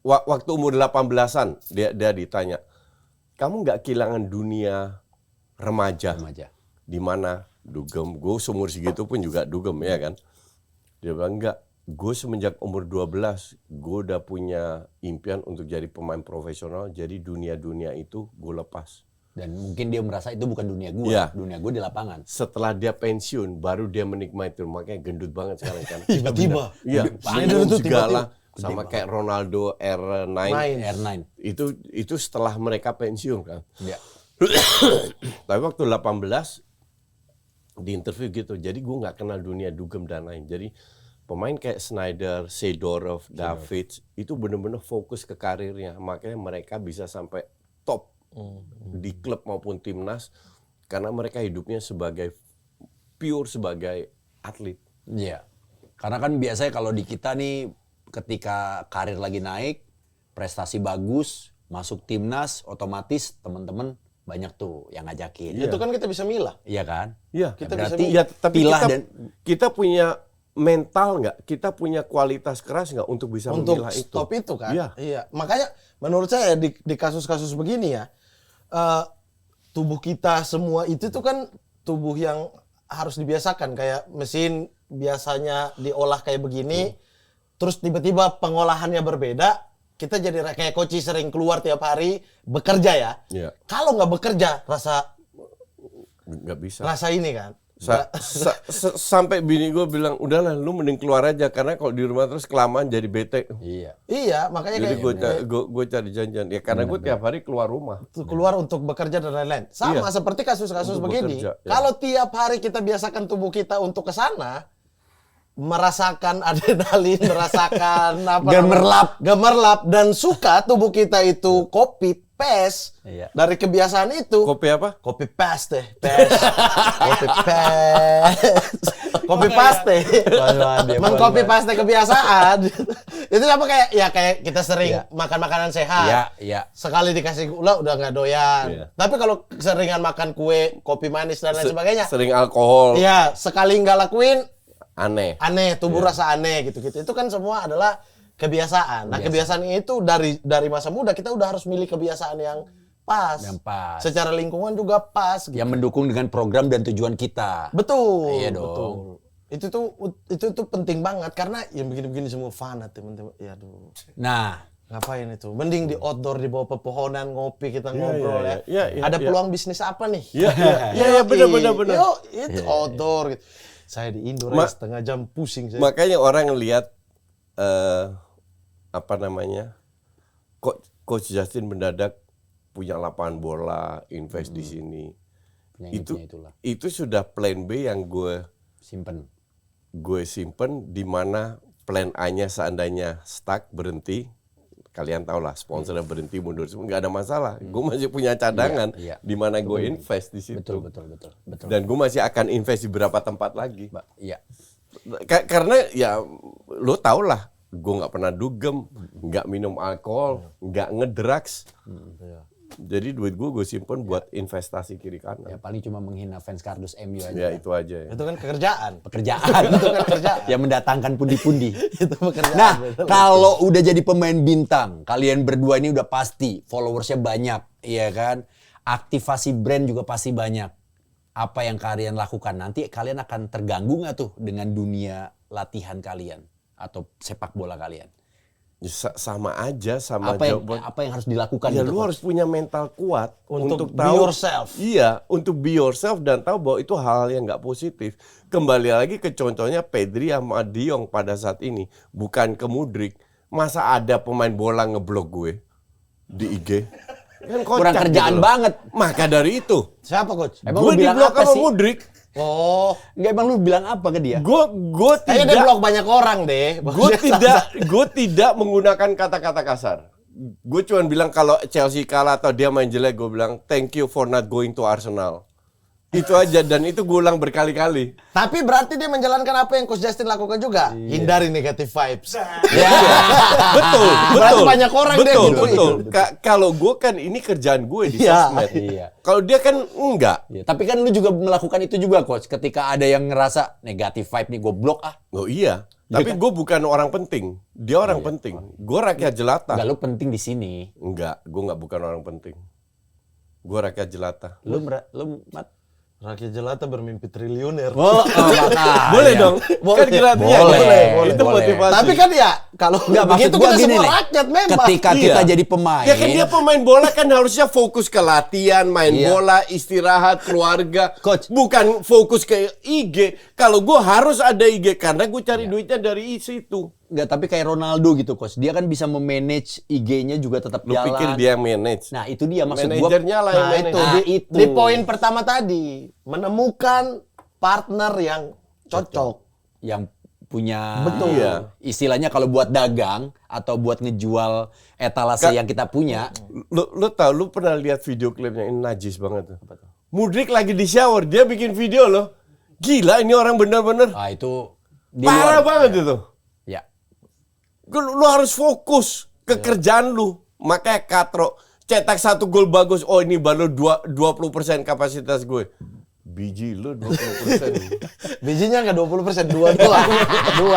waktu umur 18-an dia ditanya, kamu nggak kehilangan dunia remaja? Di mana dugem, gue seumur segitu pun juga dugem ya kan. Dia bilang enggak, gue semenjak umur 12 gue udah punya impian untuk jadi pemain profesional, jadi dunia itu gue lepas. dan mungkin dia merasa itu bukan dunia gue, Iya. dunia gue di lapangan. Setelah dia pensiun baru dia menikmati, makanya gendut banget sekarang kan. Tiba-tiba. Iya, Dia minum tuh segala sama kayak Ronaldo R9. R9. Itu setelah mereka pensiun kan. Ya. Tapi waktu 18 di interview gitu, jadi gue nggak kenal dunia dugem dan lain. Jadi pemain kayak Snyder, Seedorf, Davids itu benar-benar fokus ke karirnya, makanya mereka bisa sampai top di klub maupun timnas karena mereka hidupnya sebagai atlet. Iya. Karena kan biasanya kalau di kita nih ketika karir lagi naik, prestasi bagus, masuk timnas, otomatis teman-teman banyak tuh yang ngajakin. Itu kan kita bisa milah. Iya kan? Iya. Kita berarti bisa Ya, tapi pilah kita punya mental nggak? Kita punya kualitas keras nggak untuk bisa untuk memilah itu? stop itu kan. Iya. Iya. Makanya menurut saya di kasus-kasus begini ya, tubuh kita semua itu tuh kan tubuh yang harus dibiasakan. Kayak mesin biasanya diolah kayak begini, terus tiba-tiba pengolahannya berbeda. Kita jadi kayak Koci sering keluar tiap hari bekerja ya. Iya. Kalau nggak bekerja Nggak bisa. rasa ini kan. Sampai bini gue bilang, udahlah lu mending keluar aja karena kalau di rumah terus kelamaan jadi bete. Iya. Iya, makanya Jadi kayak gue cari janjian ya karena gue tiap hari keluar rumah. keluar untuk bekerja dan lain-lain. Sama Iya. seperti kasus-kasus Untuk begini. bekerja, ya. Kalau tiap hari kita biasakan tubuh kita untuk ke sana, merasakan adrenalin, merasakan gemerlap dan suka tubuh kita itu copy paste Iya. dari kebiasaan itu. Kopi apa? Copy paste. Copy paste. Mengcopy paste kebiasaan. Itu sama kayak kita sering Iya. makan makanan sehat. Iya, iya. Sekali dikasih gula udah nggak doyan. Iya. Tapi kalau seringan makan kue, kopi manis dan lain sebagainya, Sering alkohol. iya sekali nggak lakuin Aneh. tubuh rasa aneh gitu-gitu. Itu kan semua adalah kebiasaan. Nah, kebiasaan itu dari masa muda kita udah harus milih kebiasaan yang pas. Yang pas. Secara lingkungan juga pas gitu. Yang mendukung dengan program dan tujuan kita. Betul. Iya dong. Betul. Itu tuh penting banget karena yang begini-begini semua fana teman-teman. Ya aduh. Nah, Ngapain itu? Mending di outdoor di bawah pepohonan ngopi kita ngobrol iya, ya. iya, Ada iya. peluang bisnis apa nih? Iya, benar. Yuk, itu outdoor gitu. Saya di Indo setengah jam pusing saya. Makanya orang ngelihat Coach Justin mendadak punya lapangan bola, invest di sini. penyakitnya itulah. Itu sudah plan B yang gue simpen di mana plan A-nya seandainya stuck berhenti. Kalian tahu lah sponsornya berhenti mundur semua nggak ada masalah. Gue masih punya cadangan Iya. di mana gue invest di situ. Betul. Dan gue masih akan invest di beberapa tempat lagi. Iya. Karena ya lo tau lah, gue nggak pernah dugem, nggak minum alkohol, nggak ngedrugs. Jadi duit gue simpen buat investasi kiri kanan. Ya paling cuma menghina fans kardus MU aja. Ya itu aja ya. Itu kan pekerjaan. Pekerjaan. Itu kan kerjaan. Yang mendatangkan pundi-pundi. Itu pekerjaan. Nah, kalau udah jadi pemain bintang, kalian berdua ini udah pasti followersnya banyak, iya kan? Aktivasi brand juga pasti banyak. Apa yang kalian lakukan nanti, kalian akan terganggu nggak tuh dengan dunia latihan kalian atau sepak bola kalian? Sama aja sama Apa yang harus dilakukan? Ya gitu, lu harus punya mental kuat Untuk be tahu yourself. Iya, untuk be yourself dan tahu bahwa itu hal yang nggak positif. Kembali lagi ke contohnya Pedri sama De Jong pada saat ini, bukan ke Mudryk. Masa ada pemain bola ngeblok gue di IG? Kan kocak Kurang kerjaan gitu loh. banget. Maka dari itu, Siapa coach? Emang gue lu bilang diblok apa sama sih? Mudryk. Oh, Enggak, emang lu bilang apa ke dia? Gue kayaknya dia tidak blok banyak orang deh. gue tidak menggunakan kata-kata kasar. Gue cuma bilang kalau Chelsea kalah atau dia main jelek, gue bilang thank you for not going to Arsenal. Itu aja, dan itu gue ulang berkali-kali. Tapi berarti dia menjalankan apa yang Coach Justin lakukan juga. Hindari negative vibes. Ya, betul. Berarti banyak orang deh betul, gitu. betul. Kalau gue kan ini kerjaan gue di Iya. sosmed. Iya. Kalau dia kan enggak. Ya, tapi kan lu juga melakukan itu juga, Coach. Ketika ada yang ngerasa negatif vibe nih, gue blok ah. Oh iya. Tapi gue bukan orang penting. Dia orang penting. Gue rakyat jelata. Enggak, lu penting di sini. Enggak, gue enggak bukan orang penting. Gue rakyat jelata. Lu Mat. Rakyat jelata bermimpi triliuner. Boleh dong. Kan jelata Boleh. Itu motivasi. Tapi kan ya kalau Enggak, maksud begitu gua kita gini semua nih. rakyat memang. Ketika Iya. kita jadi pemain. Ya kan dia pemain bola kan harusnya fokus ke latihan, main Iya. bola, istirahat, keluarga. Coach. Bukan fokus ke IG. Kalau gue harus ada IG karena gue cari duitnya dari situ. Nggak, tapi kayak Ronaldo gitu, Coach. Dia kan bisa memanage IG-nya juga tetap Lu jalan. pikir dia manage? Nah, itu dia maksud gua. Manajernya lah yang Nah, manage. itu, Itu. di poin pertama tadi, menemukan partner yang cocok. Yang punya Betul. Iya. istilahnya kalau buat dagang atau buat ngejual etalase yang kita punya. Lu tahu, lu pernah lihat video klipnya, ini najis banget tuh. Mudrik lagi di shower, dia bikin video loh. Gila, ini orang bener-bener Ah, itu di parah luar. banget itu. Ya. Lu harus fokus ke kerjaan lu. Makanya Katro cetak 1 gol bagus. Oh, ini baru 20% kapasitas gue. Biji lu 20%. Bijinya nggak 20%, dua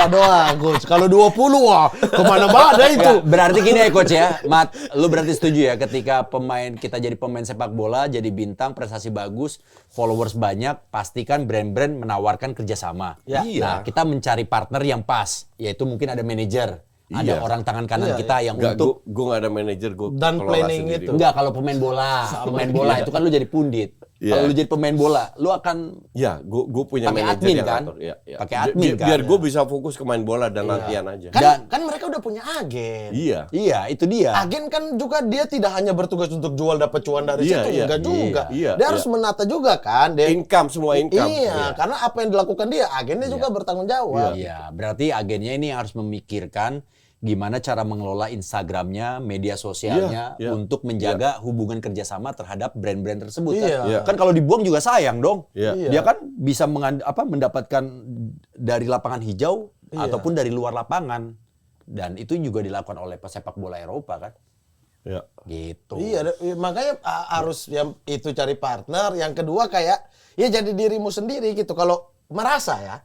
doang, Coach. Kalau 20 wah, kemana mana itu? Nggak, berarti gini ya Coach ya, Mat, lu berarti setuju ya ketika kita jadi pemain sepak bola, jadi bintang, prestasi bagus, followers banyak, pastikan brand-brand menawarkan kerjasama. Ya. Iya. Nah, kita mencari partner yang pas, yaitu mungkin ada manajer, ada Iya. orang tangan kanan kita yang Enggak, untuk gue gak ada manajer, gue Dan planning itu. enggak kalau pemain bola itu kan lu jadi pundit. Iya. Kalau lu jadi pemain bola, lu akan Ya, gue punya Pakai manajer admin yang kan? ngatur. Ya, ya. Pakai admin kan? Biar gue bisa fokus ke main bola dan latihan aja. Kan mereka udah punya agen. Iya. iya, itu dia. Agen kan juga dia tidak hanya bertugas untuk jual dapat cuan dari Iya, situ, iya, enggak juga. iya, Dia harus menata juga kan. Dia, Income, semua income. Iya, karena apa yang dilakukan dia, agennya juga bertanggung jawab. Iya, berarti agennya ini harus memikirkan gimana cara mengelola Instagramnya, media sosialnya Iya, iya. untuk menjaga hubungan kerjasama terhadap brand-brand tersebut kan. Iya. Iya. Kan kalau dibuang juga sayang dong. Iya. Dia kan bisa mendapatkan dari lapangan hijau Iya. ataupun dari luar lapangan. Dan itu juga dilakukan oleh pesepak bola Eropa kan. Ya. Gitu. Iya, makanya harus yang itu cari partner. Yang kedua kayak ya jadi dirimu sendiri gitu. Kalau merasa ya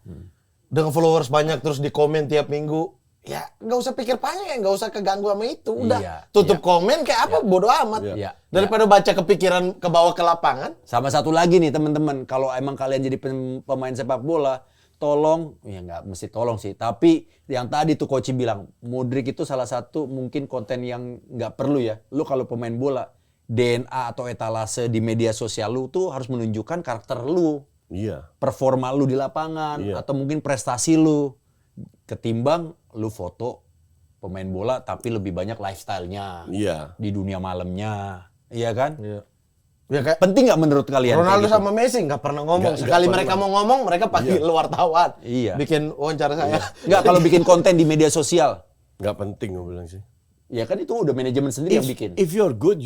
dengan followers banyak terus di komen tiap minggu, ya nggak usah pikir panjang, ya nggak usah keganggu sama itu. Udah Iya, tutup iya. komen kayak apa bodo amat. Iya. Daripada baca kepikiran ke bawah ke lapangan. Sama satu lagi nih teman-teman, kalau emang kalian jadi pemain sepak bola, tolong, ya nggak mesti tolong sih, tapi yang tadi tuh Coach bilang, Mudrik itu salah satu mungkin konten yang nggak perlu ya. Lu kalau pemain bola, DNA atau etalase di media sosial lu tuh harus menunjukkan karakter lu, Iya. performa lu di lapangan, Iya. atau mungkin prestasi lu. Ketimbang lu foto pemain bola tapi lebih banyak lifestyle-nya Iya. di dunia malamnya. Iya kan? Ya kayak Penting nggak menurut kalian? Ronaldo kayak gitu? sama Messi nggak pernah ngomong. Nggak Sekali pernah. mereka mau ngomong, mereka panggil wartawan. Iya. Bikin wawancara saya. Nggak, kalau bikin konten di media sosial. Nggak penting gue bilang sih. Ya kan itu udah manajemen sendiri yang bikin. If you're good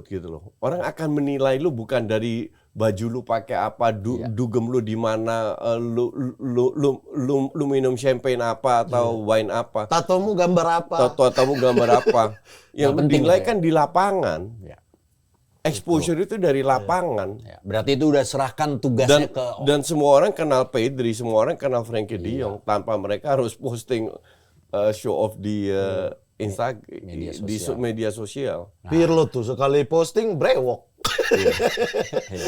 gitu loh. Orang akan menilai lu bukan dari baju lu pakai apa, dugem lu di mana, lu minum champagne apa atau wine apa, Tatomu gambar apa? tamu gambar apa. Yang penting dinilai itu ya. kan di lapangan. Ya. Exposure itu dari lapangan. Ya, berarti itu udah serahkan tugasnya Dan semua orang kenal Pedri, semua orang kenal Frankie De Iya. Jong tanpa mereka harus posting show off di media sosial. Pirlo tuh sekali posting brewok.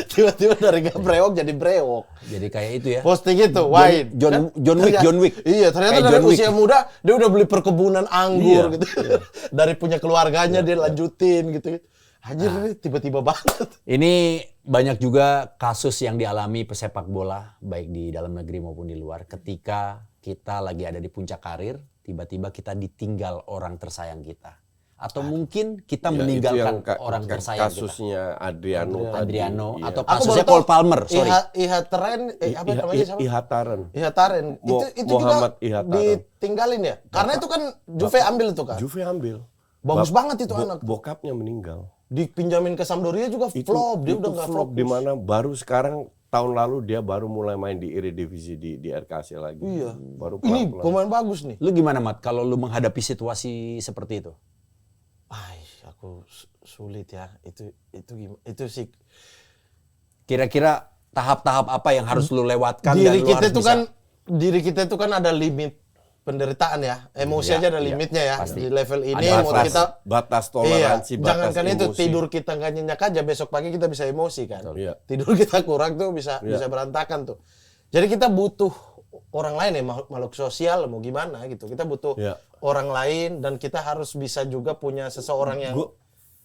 Tiba-tiba dari gak brewok jadi brewok. jadi kayak itu ya. Posting itu, wine. John Wick. Iya, ternyata Kayak dari John Wick. usia muda dia udah beli perkebunan anggur Iya, gitu. Dari punya keluarganya dia lanjutin gitu. Anjir ini tiba-tiba banget. Ini banyak juga kasus yang dialami pesepak bola baik di dalam negeri maupun di luar ketika kita lagi ada di puncak karir, tiba-tiba kita ditinggal orang tersayang kita. Atau mungkin kita Ya, meninggalkan itu yang orang tersayang kita. kasusnya Adriano tadi. Adriano Iya. atau Aku baru kasusnya tahu Cole Palmer, sorry. Ihataren, apa namanya siapa? Ihataren. Ihataren. Itu Muhammad juga Ihataren. ditinggalin ya? Karena itu kan Juve ambil itu kan. Juve ambil. Bagus banget itu anak. Bokapnya meninggal. Dipinjamin ke Sampdoria juga flop, dia udah nggak flop fokus. di mana baru sekarang tahun lalu dia baru mulai main di Eredivisie di RKC lagi. Iya. Baru Ini pelan-pelan. pemain bagus nih. Lu gimana Mat kalau lu menghadapi situasi seperti itu? Aku sulit ya. Itu gimana? Itu sih Kira-kira tahap-tahap apa yang harus lu lewatkan dan diri lu kita harus itu bisa? kan diri kita itu kan ada limit penderitaan ya. Emosi Iya, aja ada iya, limitnya ya. pasti. Di level ini Ada mau batas. kita batas iya, toleransi, batas jangankan itu emosi. tidur kita nggak nyenyak aja besok pagi kita bisa emosi kan. Iya. Tidur kita kurang tuh bisa berantakan tuh. Jadi kita butuh orang lain ya, makhluk sosial mau gimana gitu. Kita butuh Iya. orang lain dan kita harus bisa juga punya seseorang yang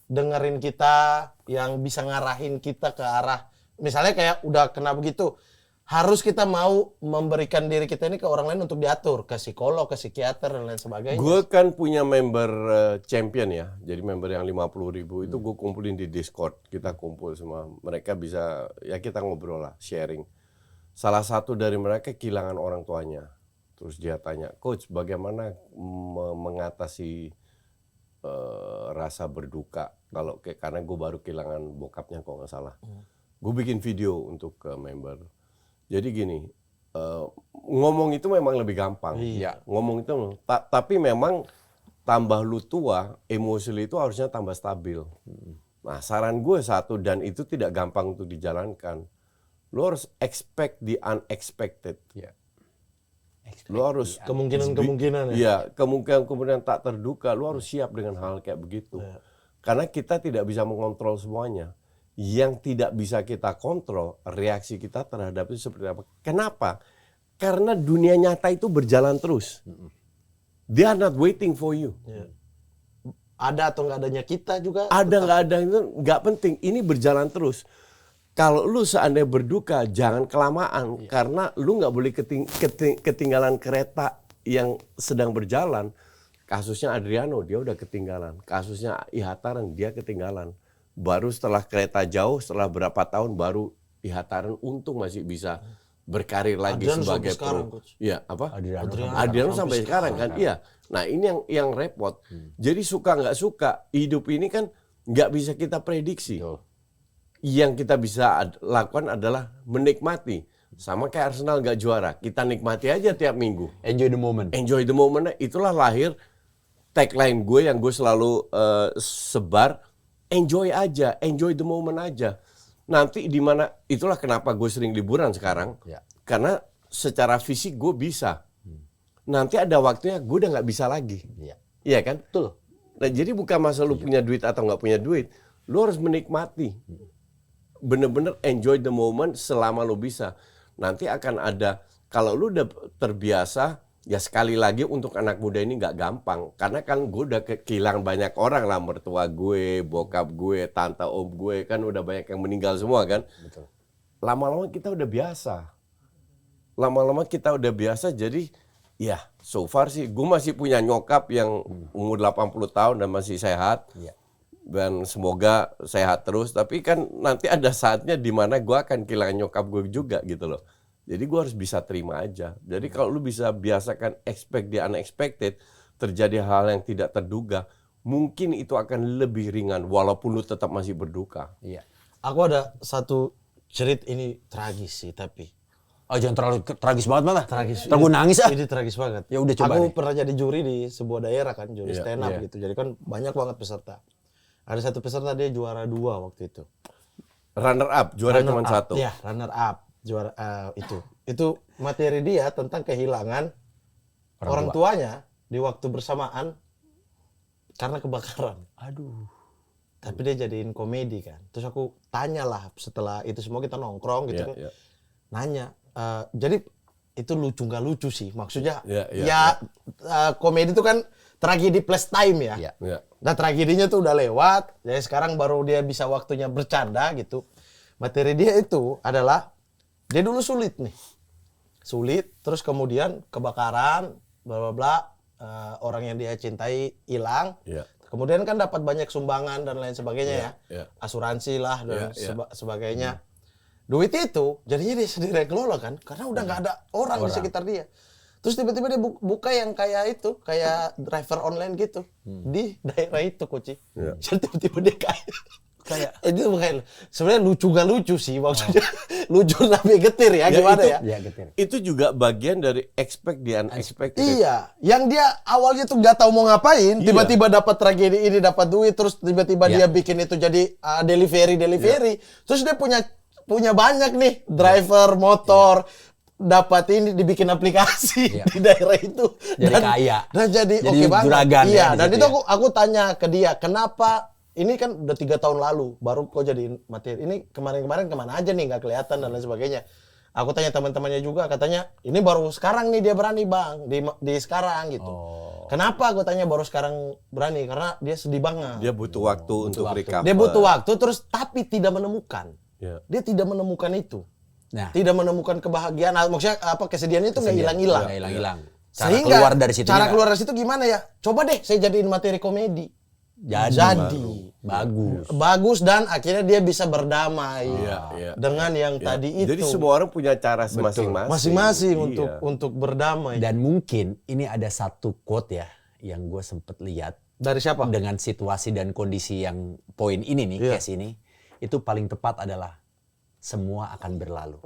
dengerin kita, yang bisa ngarahin kita ke arah misalnya kayak udah kena begitu. harus kita mau memberikan diri kita ini ke orang lain untuk diatur, ke psikolog, ke psikiater dan lain sebagainya. Gue kan punya member champion ya, jadi member yang 50.000 itu gue kumpulin di Discord. Kita kumpul semua, mereka bisa ya kita ngobrol lah, sharing. Salah satu dari mereka kehilangan orang tuanya, terus dia tanya, Coach bagaimana mengatasi rasa berduka kalau karena gue baru kehilangan bokapnya kalau nggak salah. Gue bikin video untuk member. Jadi gini, ngomong itu memang lebih gampang. Iya. Ngomong itu, tapi memang tambah lu tua, emosi lu itu harusnya tambah stabil. Nah saran gue satu, dan itu tidak gampang untuk dijalankan. Lu harus expect the unexpected. Lu harus Kemungkinan-kemungkinan ya. Iya, kemungkinan tak terduga. Lu harus siap dengan hal kayak begitu. Karena kita tidak bisa mengontrol semuanya. Yang tidak bisa kita kontrol, reaksi kita terhadap itu seperti apa. Kenapa? Karena dunia nyata itu berjalan terus. They are not waiting for you. Ada atau nggak adanya kita juga. Ada nggak ada itu nggak penting. Ini berjalan terus. Kalau lu seandainya berduka, jangan kelamaan. Karena lu nggak boleh ketinggalan kereta yang sedang berjalan. Kasusnya Adriano, dia udah ketinggalan. Kasusnya Ihataren, dia ketinggalan. Baru setelah kereta jauh, setelah berapa tahun baru Ihataren untung masih bisa berkarir lagi Adriano sebagai sampai sekarang, pro. Coach. Iya, apa? Adriano Sampai sekarang kan. Iya. Nah, ini yang repot. Jadi suka nggak suka, hidup ini kan nggak bisa kita prediksi. Yang kita bisa lakukan adalah menikmati. Sama kayak Arsenal nggak juara, kita nikmati aja tiap minggu. Enjoy the moment. Enjoy the moment, itulah lahir tagline gue yang gue selalu sebar. Enjoy aja, enjoy the moment aja. Nanti di mana, itulah kenapa gue sering liburan sekarang. Karena secara fisik gue bisa. Nanti ada waktunya gue udah nggak bisa lagi. Iya kan? Betul. Nah, jadi bukan masalah lu punya duit atau nggak punya duit. Lu harus menikmati. Bener-bener enjoy the moment selama lu bisa. Nanti akan ada, kalau lu udah terbiasa, ya sekali lagi untuk anak muda ini nggak gampang. Karena kan gue udah kehilangan banyak orang lah. Mertua gue, bokap gue, tante om gue. Kan udah banyak yang meninggal semua kan. Betul. Lama-lama kita udah biasa. Lama-lama kita udah biasa. Jadi ya so far sih gue masih punya nyokap yang umur 80 tahun dan masih sehat. Dan semoga sehat terus. Tapi kan nanti ada saatnya di mana gue akan kehilangan nyokap gue juga gitu loh. Jadi gue harus bisa terima aja. Jadi kalau lu bisa biasakan expect the unexpected, terjadi hal yang tidak terduga, mungkin itu akan lebih ringan walaupun lu tetap masih berduka. Aku ada satu cerita, ini tragis sih tapi. Oh jangan terlalu tragis banget malah. Tragis. Ntar gua nangis ah. Ini tragis banget. Ya udah coba Aku deh. pernah jadi juri di sebuah daerah kan, juri stand up iya. gitu. Jadi kan banyak banget peserta. Ada satu peserta dia juara 2 waktu itu. Runner up, juara cuma Runner up, satu. Iya, runner up. Juara itu materi dia tentang kehilangan orang tuanya di waktu bersamaan karena kebakaran. Aduh. Tapi dia jadiin komedi kan. Terus aku tanyalah setelah itu semua kita nongkrong gitu kan. Nanya, jadi itu lucu nggak lucu sih? Maksudnya komedi itu kan tragedi plus time ya. Nah tragedinya tuh udah lewat. Jadi sekarang baru dia bisa waktunya bercanda gitu. Materi dia itu adalah dia dulu sulit nih. Sulit, terus kemudian kebakaran, bla bla bla, orang yang dia cintai hilang. Kemudian kan dapat banyak sumbangan dan lain sebagainya ya. Asuransi lah dan sebagainya. Duit itu jadinya dia sendiri kelola kan, karena udah nggak ada orang di sekitar dia. Terus tiba-tiba dia buka yang kayak itu, kayak driver online gitu di daerah itu, Koci. Jadi tiba-tiba dia kayak itu bukan sebenarnya lucu gak lucu sih maksudnya. Lucu tapi getir ya gimana itu, ya? getir. Itu juga bagian dari expect the unexpected. Iya, yang dia awalnya tuh nggak tahu mau ngapain, tiba-tiba dapat tragedi ini, dapat duit, terus tiba-tiba dia bikin itu jadi delivery. Terus dia punya banyak nih driver motor. Dapat ini dibikin aplikasi di daerah itu jadi kaya dan jadi oke banget. Juragan iya, ya, dan itu ya. aku tanya ke dia, kenapa ini kan udah 3 tahun lalu baru kok jadiin materi ini, kemarin kemana aja nih, nggak kelihatan dan lain sebagainya. Aku tanya teman-temannya juga, katanya ini baru sekarang nih dia berani bang di sekarang gitu. Kenapa aku tanya baru sekarang berani? Karena dia sedih banget. Dia butuh waktu untuk recover. Dia butuh waktu terus tapi tidak menemukan. Ya. Dia tidak menemukan itu. Nah, tidak menemukan kebahagiaan. Maksudnya apa kesedihannya itu nggak hilang-hilang. nggak hilang-hilang. Cara Sehingga keluar dari situ. cara keluar dari situ gimana ya? Coba deh saya jadiin materi komedi. Jadi. Bagus. Bagus dan akhirnya dia bisa berdamai Iya. dengan yang tadi itu. Jadi semua orang punya cara masing-masing. Masing-masing Iya. untuk berdamai. Dan mungkin ini ada satu quote ya yang gue sempet lihat Dari siapa? dengan situasi dan kondisi yang poin ini nih, Iya. case ini, itu paling tepat adalah semua akan berlalu.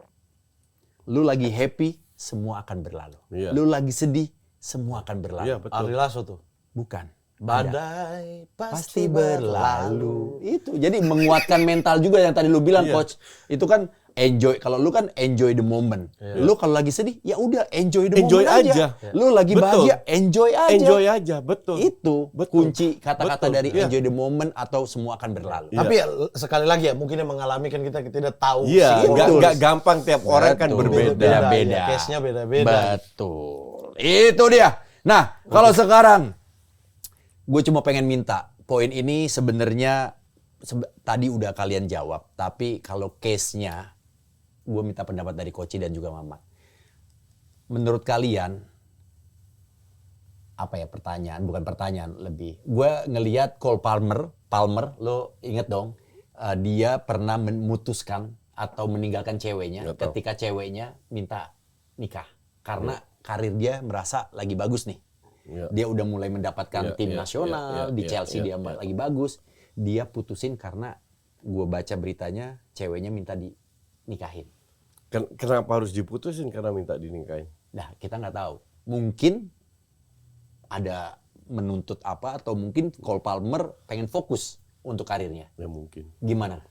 Lu lagi happy, semua akan berlalu. Iya. Lu lagi sedih, semua akan berlalu. Iya, betul. Ari Lasso tuh. Bukan. Badai Pasti berlalu. Itu jadi menguatkan mental juga yang tadi lu bilang, Iya. coach. Itu kan enjoy. Kalau lu kan enjoy the moment. Lu kalau lagi sedih, ya udah enjoy the Enjoy moment aja. Lu lagi Betul. bahagia, enjoy aja. Enjoy aja, betul. Itu Betul. kunci kata-kata Betul. dari Iya. enjoy the moment atau semua akan berlalu. Iya. Tapi ya, sekali lagi ya mungkin yang mengalami kan kita tidak tahu. Iya, sih. nggak gampang, tiap orang kan Betul. berbeda. Beda-beda. Ya, case-nya beda-beda. Betul. Itu dia. Nah, kalau sekarang gue cuma pengen minta poin ini sebenarnya tadi udah kalian jawab, tapi kalau case-nya gue minta pendapat dari Koci dan juga Mamat. Menurut kalian apa ya pertanyaan, bukan pertanyaan lebih. Gue ngelihat Cole Palmer, lo inget dong, dia pernah memutuskan atau meninggalkan ceweknya Nggak tahu. ketika ceweknya minta nikah karena karir dia merasa lagi bagus nih. Iya. Dia udah mulai mendapatkan Iya, tim iya, nasional, iya, di iya, Chelsea iya, dia iya. lagi bagus. Dia putusin karena gue baca beritanya ceweknya minta dinikahin. Kenapa harus diputusin karena minta dinikahin? Nah, kita nggak tahu. Mungkin ada menuntut apa atau mungkin Cole Palmer pengen fokus untuk karirnya. Ya mungkin. Gimana?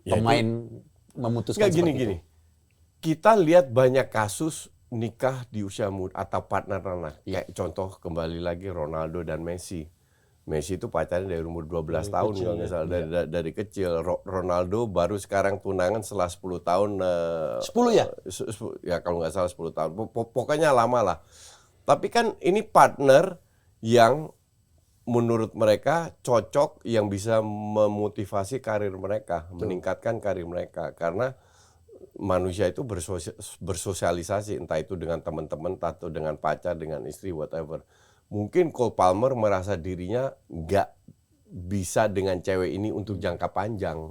Ya, Pemain memutuskan Nggak gini. seperti itu. Kita lihat banyak kasus nikah di usia muda atau partner anak. Kayak contoh kembali lagi Ronaldo dan Messi. Messi itu pacarnya dari umur 12 tahun kalau nggak salah, dari kecil. Ronaldo baru sekarang tunangan setelah 10 tahun. 10 ya? Ya kalau nggak salah 10 tahun. Pokoknya lama lah. Tapi kan ini partner yang menurut mereka cocok, yang bisa memotivasi karir mereka, meningkatkan karir mereka. Karena manusia itu bersosialisasi, entah itu dengan teman-teman atau dengan pacar, dengan istri, whatever. Mungkin Cole Palmer merasa dirinya nggak bisa dengan cewek ini untuk jangka panjang.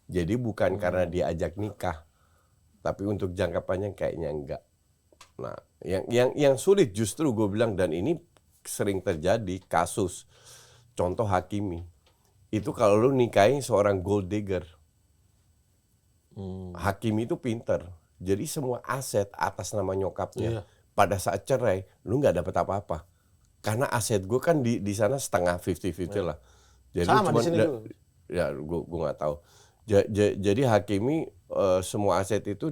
Jadi bukan karena dia ajak nikah, tapi untuk jangka panjang kayaknya enggak. Nah, yang sulit justru gue bilang, dan ini sering terjadi kasus. Contoh Hakimi. Itu kalau lu nikahin seorang gold digger. Hakimi itu pinter. Jadi semua aset atas nama nyokapnya. Pada saat cerai, lu nggak dapat apa-apa. Karena aset gue kan di sana setengah 50-50 lah. Jadi Sama di sini juga. Ya, gue nggak tahu. Jadi Hakimi semua aset itu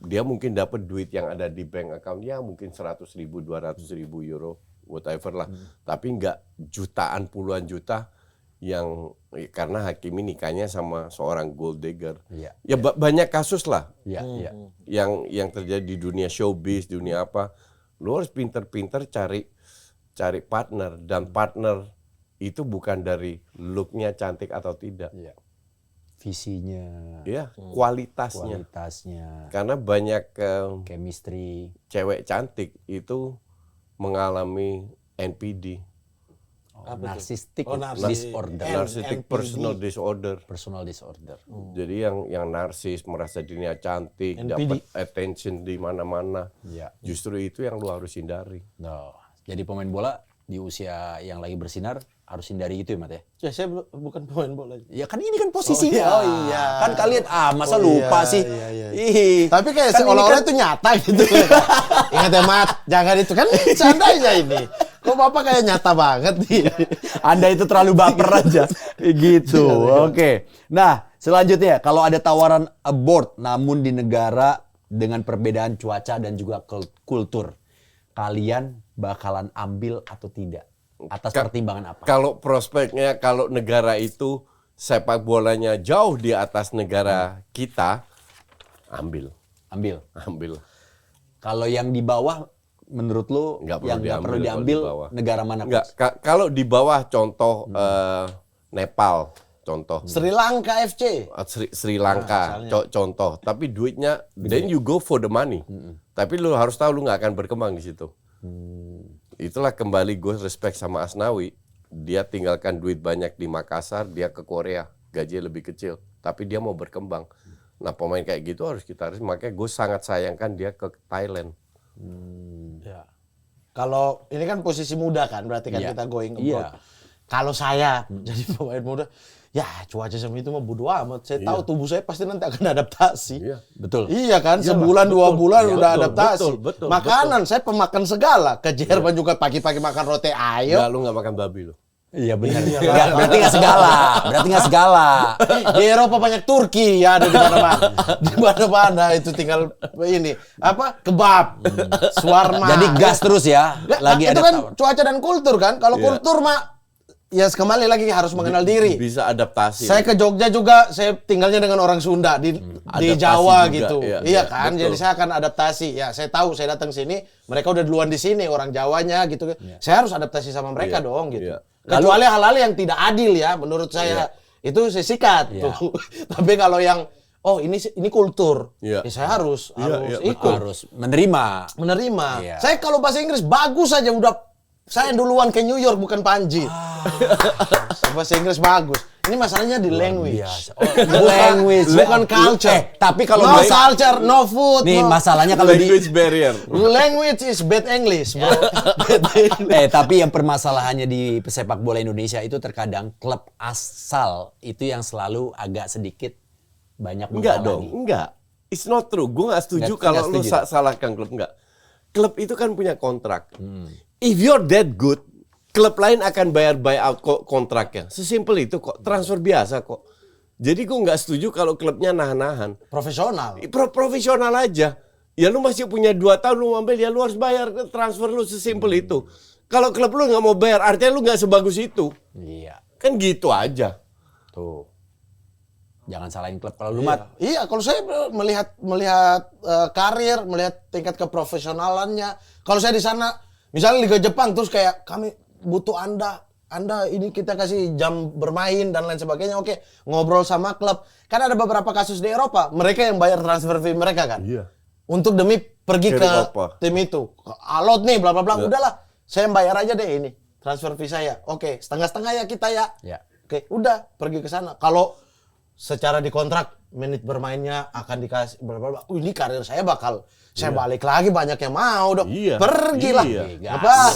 dia mungkin dapat duit yang ada di bank account ya mungkin 100.000, 200.000 euro, whatever lah. Tapi nggak jutaan, puluhan juta yang karena Hakimi nikahnya sama seorang gold digger. Iya. Ya banyak kasus lah Iya, iya. yang terjadi di dunia showbiz, dunia apa. Lu harus pinter-pinter cari partner, dan partner itu bukan dari looknya cantik atau tidak. Iya. Visinya, Ya, kualitasnya. Karena banyak chemistry. cewek cantik itu mengalami NPD. Narcissistic disorder. Narcissistic personal disorder. Personal disorder. Jadi yang narsis, merasa dirinya cantik, NPD. dapat attention di mana-mana. Iya. Justru itu yang lu harus hindari. Nah, jadi pemain bola di usia yang lagi bersinar harus hindari itu ya, Mat ya? Ya saya bukan pemain bola. Ya kan ini kan posisinya. Oh iya. Kan kalian masa Oh lupa iya, sih. iya. Ih. Tapi kayak Kan ini seolah-olah kan- itu nyata gitu. Ingat ya Mat, jangan itu kan seandainya ini. Kok Bapak kayak nyata banget nih. Anda itu terlalu baper aja. Gitu. Oke. Nah, selanjutnya kalau ada tawaran abort namun di negara dengan perbedaan cuaca dan juga kultur, kalian bakalan ambil atau tidak? Atas pertimbangan apa? Kalau prospeknya, kalau negara itu sepak bolanya jauh di atas negara kita, ambil. Ambil. Kalau yang di bawah menurut lu Nggak perlu yang nggak perlu diambil kalau diambil di bawah. negara mana? Enggak, kalau di bawah contoh Nepal, contoh. Sri Lanka FC. Sri Lanka, contoh. Tapi duitnya, then you go for the money. Tapi lu harus tahu lu nggak akan berkembang di situ. Itulah kembali gue respect sama Asnawi. Dia tinggalkan duit banyak di Makassar, dia ke Korea, gajinya lebih kecil. Tapi dia mau berkembang. Nah pemain kayak gitu harus kita makanya gue sangat sayangkan dia ke Thailand. Ya. Kalau ini kan posisi muda kan, berarti kan kita going abroad. Iya. Kalau saya jadi pemain muda, ya cuaca sama itu mah bodo amat. Saya tahu tubuh saya pasti nanti akan adaptasi. Iya. Betul. Iya kan, sebulan 2 bulan udah adaptasi. betul, Makanan saya pemakan segala. Ke Jerman juga pagi-pagi makan roti ayo. Lu nggak makan babi lu. Iya benar. Berarti nggak segala. Di Eropa banyak Turki ya, ada di mana-mana. Di mana-mana itu tinggal ini kebab, shawarma. Jadi gas terus ya. Lagi itu ada kan cuaca dan kultur kan. Kalau kultur mah ya kembali lagi harus mengenal diri. Bisa adaptasi. Saya ke Jogja juga, saya tinggalnya dengan orang Sunda di Jawa juga, gitu. Iya kan, betul. jadi saya akan adaptasi. Ya, saya tahu saya datang sini, mereka udah duluan di sini, orang Jawanya gitu. Saya harus adaptasi sama mereka dong gitu. Iya. Kecuali hal-hal yang tidak adil ya, menurut saya itu saya sikat. Tuh. Tapi kalau yang ini kultur, ya saya harus ikut, harus menerima. Iya. Saya kalau bahasa Inggris bagus aja udah. Saya duluan ke New York bukan Panji. Bahasa Inggris bagus. Ini masalahnya di language. Bukan culture. Tapi kalau no culture, no food. Nih masalahnya kalau language barrier. Language is bad English, bro. Tapi yang permasalahannya di sepak bola Indonesia itu terkadang klub asal itu yang selalu agak sedikit banyak Enggak dong, enggak. It's not true. Gue nggak setuju kalau lu salahkan klub, enggak. Klub itu kan punya kontrak. If you're that good, klub lain akan bayar buyout kontraknya. Sesimpel itu kok. Transfer biasa kok. Jadi gue nggak setuju kalau klubnya nahan-nahan. Profesional. Profesional aja. Ya lu masih punya 2 tahun lu ngambil, ya lu harus bayar transfer lu, sesimpel itu. Kalau klub lu nggak mau bayar, artinya lu nggak sebagus itu. Iya. Kan gitu aja. Tuh. Jangan salahin klub kalau lu Mat. Iya, kalau saya melihat karir, melihat tingkat keprofesionalannya. Kalau saya di sana misalnya Liga Jepang terus kayak kami butuh Anda ini kita kasih jam bermain dan lain sebagainya. Oke, ngobrol sama klub. Kan ada beberapa kasus di Eropa, mereka yang bayar transfer fee mereka kan. Iya. Untuk demi pergi ke tim itu. Alot nih bla bla bla. Udahlah, saya bayar aja deh ini transfer fee saya. Oke, setengah-setengah ya kita ya. Oke, udah pergi ke sana. Kalau secara di kontrak menit bermainnya akan dikasih bla bla bla. Ini karir saya bakal saya balik lagi, banyak yang mau dong. Pergilah. Apa?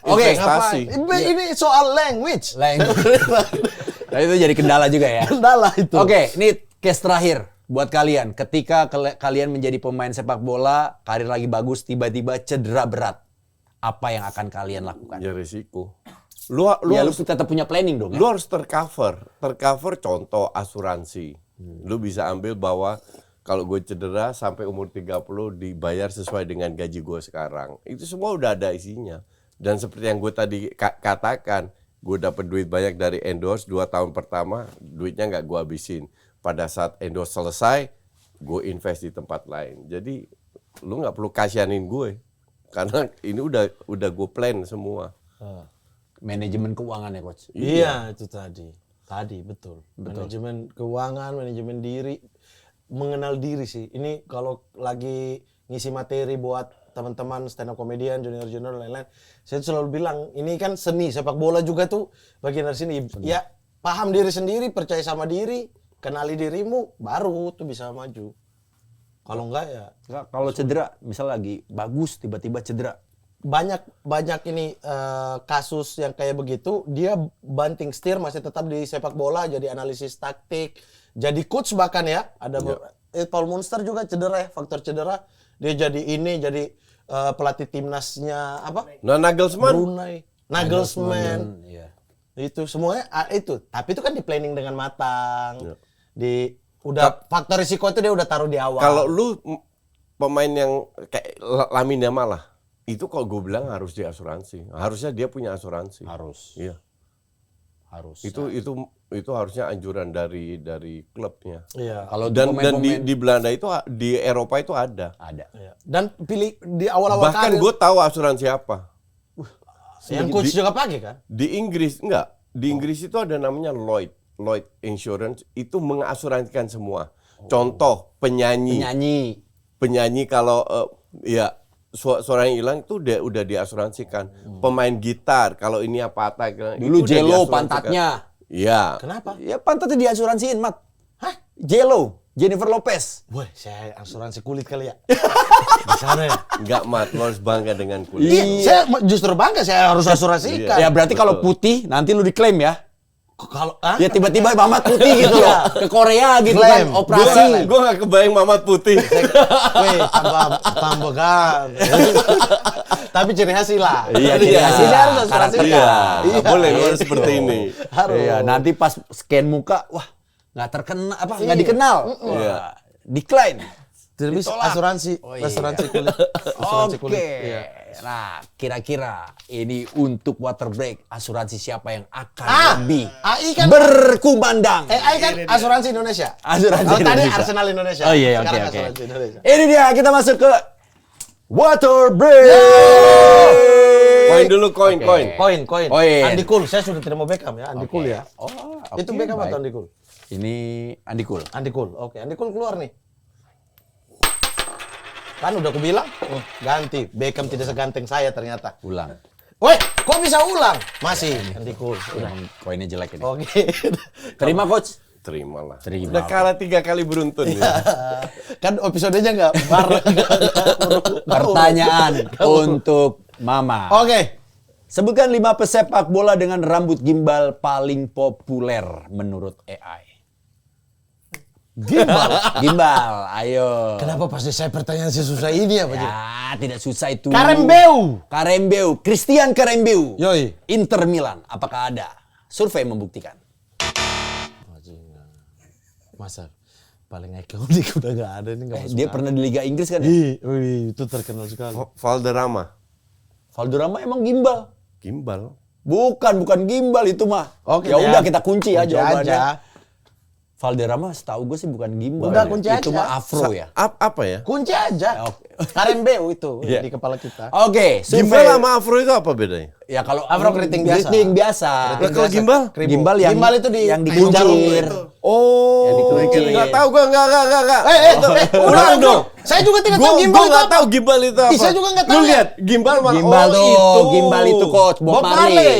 Oke, investasi. Ini soal language. Nah, itu jadi kendala juga ya. Kendala itu. Oke, ini case terakhir buat kalian. Ketika kalian menjadi pemain sepak bola, karir lagi bagus, tiba-tiba cedera berat. Apa yang akan kalian lakukan? Ya risiko. Lu harus tetap punya planning dong. Lu harus tercover contoh asuransi. Lu bisa ambil bahwa kalau gue cedera sampai umur 30 dibayar sesuai dengan gaji gue sekarang. Itu semua udah ada isinya. Dan seperti yang gue tadi katakan, gue dapet duit banyak dari endorse 2 tahun pertama, duitnya nggak gue habisin. Pada saat endorse selesai, gue invest di tempat lain. Jadi lu nggak perlu kasihanin gue, karena ini udah gue plan semua. Manajemen keuangan ya coach. Iya itu tadi betul. Manajemen keuangan, manajemen diri, mengenal diri sih. Ini kalau lagi ngisi materi buat teman-teman stand up comedian, junior lain-lain, saya selalu bilang ini kan seni, sepak bola juga tuh bagian dari sini. Ya paham diri sendiri, percaya sama diri, kenali dirimu, baru tuh bisa maju. Kalau enggak ya. Kalau cedera, misal lagi bagus tiba-tiba cedera. Banyak ini kasus yang kayak begitu, dia banting setir masih tetap di sepak bola, jadi analisis taktik, jadi coach bahkan ya. Ada Paul Munster juga cedera ya, faktor cedera. Dia jadi pelatih timnasnya Nagelsmann. Brunei. Nagelsmann. Itu semuanya itu. Tapi itu kan di planning dengan matang. Faktor risiko itu dia udah taruh di awal. Kalau lu pemain yang kayak Lamine Yamal lah, itu kalau gue bilang harus di asuransi. Harusnya dia punya asuransi. Harus. Iya. Harus. Itu harusnya anjuran dari klubnya. Iya. Kalau dan di Belanda itu, di Eropa itu ada. Iya. Dan pilih di awal-awal bahkan gue tahu asuransi apa. Yang coach juga pakai kan? Di Inggris enggak. Di Inggris itu ada namanya Lloyd. Lloyd Insurance itu mengasuransikan semua. Contoh penyanyi kalau ya suaranya hilang itu udah diasuransikan. Pemain gitar kalau ini patah Dulu itu udah Jello diasuransikan. pantatnya. Iya. Kenapa? Ya pantatnya diasuransiin, Mat. Hah? Jello, Jennifer Lopez. Woi, saya asuransi kulit kali ya. Di sana ya. Enggak, Mat, lo harus bangga dengan kulit. Iya, saya justru bangga saya harus asuransikan. Ya berarti kalau putih nanti lu diklaim ya. Kalau Ya tiba-tiba Mamat putih gitu loh. Ke Korea gitu Klaim. kan, operasi. Gue gak kebayang Mamat putih. weh, tambah kan. Tapi ciri khas lah. Iya, ciri khas Jadi lah. harus asuransikan. Iya, nggak boleh Gitu. luar seperti ini. Harus. Iya, nanti pas scan muka, wah nggak terkenal nggak Iya. dikenal. Iya. Decline. Tidak bisa asuransi, iya. asuransi kulit. Asuransi Oke. kulit. Iya. Nah, kira-kira ini untuk water break asuransi siapa yang akan lebih AI kan berkumandang? AI kan asuransi Indonesia. Asuransi Kalau tadi Indonesia. Arsenal Indonesia. Oh iya, Sekarang oke. asuransi Indonesia. Ini dia, kita masuk ke water break. Koin dulu, koin. Koin. Koin. Andi Cool, saya sudah tidak mau Beckham ya. Andi Cool ya. Oh, Itu oke, Beckham baik. atau Andi Cool? Ini Andi Cool. Andi Cool. Oke, Andi Cool keluar nih. Kan udah aku bilang, ganti. Beckham tidak seganteng saya ternyata. Ulang. Woi, kok bisa ulang? Masih Andi Cool. Udah. Emang koinnya jelek ini. Oke. Terima coach. Terimalah. Terima. Udah kalah 3 kali beruntun. ya. Kan episodenya nggak bareng. Pertanyaan untuk Mama. Oke. Sebutkan 5 pesepak bola dengan rambut gimbal paling populer menurut AI. Gimbal, ayo. Kenapa pasti saya pertanyaan sesusah ini ya, Pak? Ya, tidak susah itu. Karembeu. Christian Karembeu. Yoi. Inter Milan, apakah ada? Survei membuktikan. Masa paling ikonik udah nggak ada nih nggak masuk. Dia pernah di Liga Inggris kan? Wih, itu terkenal sekali. Valderrama. Valderrama emang gimbal. Gimbal. Bukan gimbal itu mah. Oke, ya ya. udah kita kunci ya Kunci jawabannya. aja. Valderrama setahu gue sih bukan gimbal. Udah, ya. kunci Itu aja. mah afro ya. Apa ya? Kunci aja. Oke. Karembeu itu Iya. di kepala kita. Oke, Gimbal survei. sama afro itu apa bedanya? Ya kalau Afro keriting biasa. Keriting biasa. Lah, kalau gimbal? Gimbal yang Gimbal itu di yang jarum dikuncir. itu. Oh, nggak tahu gue nggak. Ulang dong. Saya juga tidak tahu gimbal Gue itu nggak apa. tahu gimbal itu apa. Saya juga nggak tahu Lu ya. lihat gimbal mana? Gimbal Oh, tuh, itu. gimbal itu coach Bob Marley.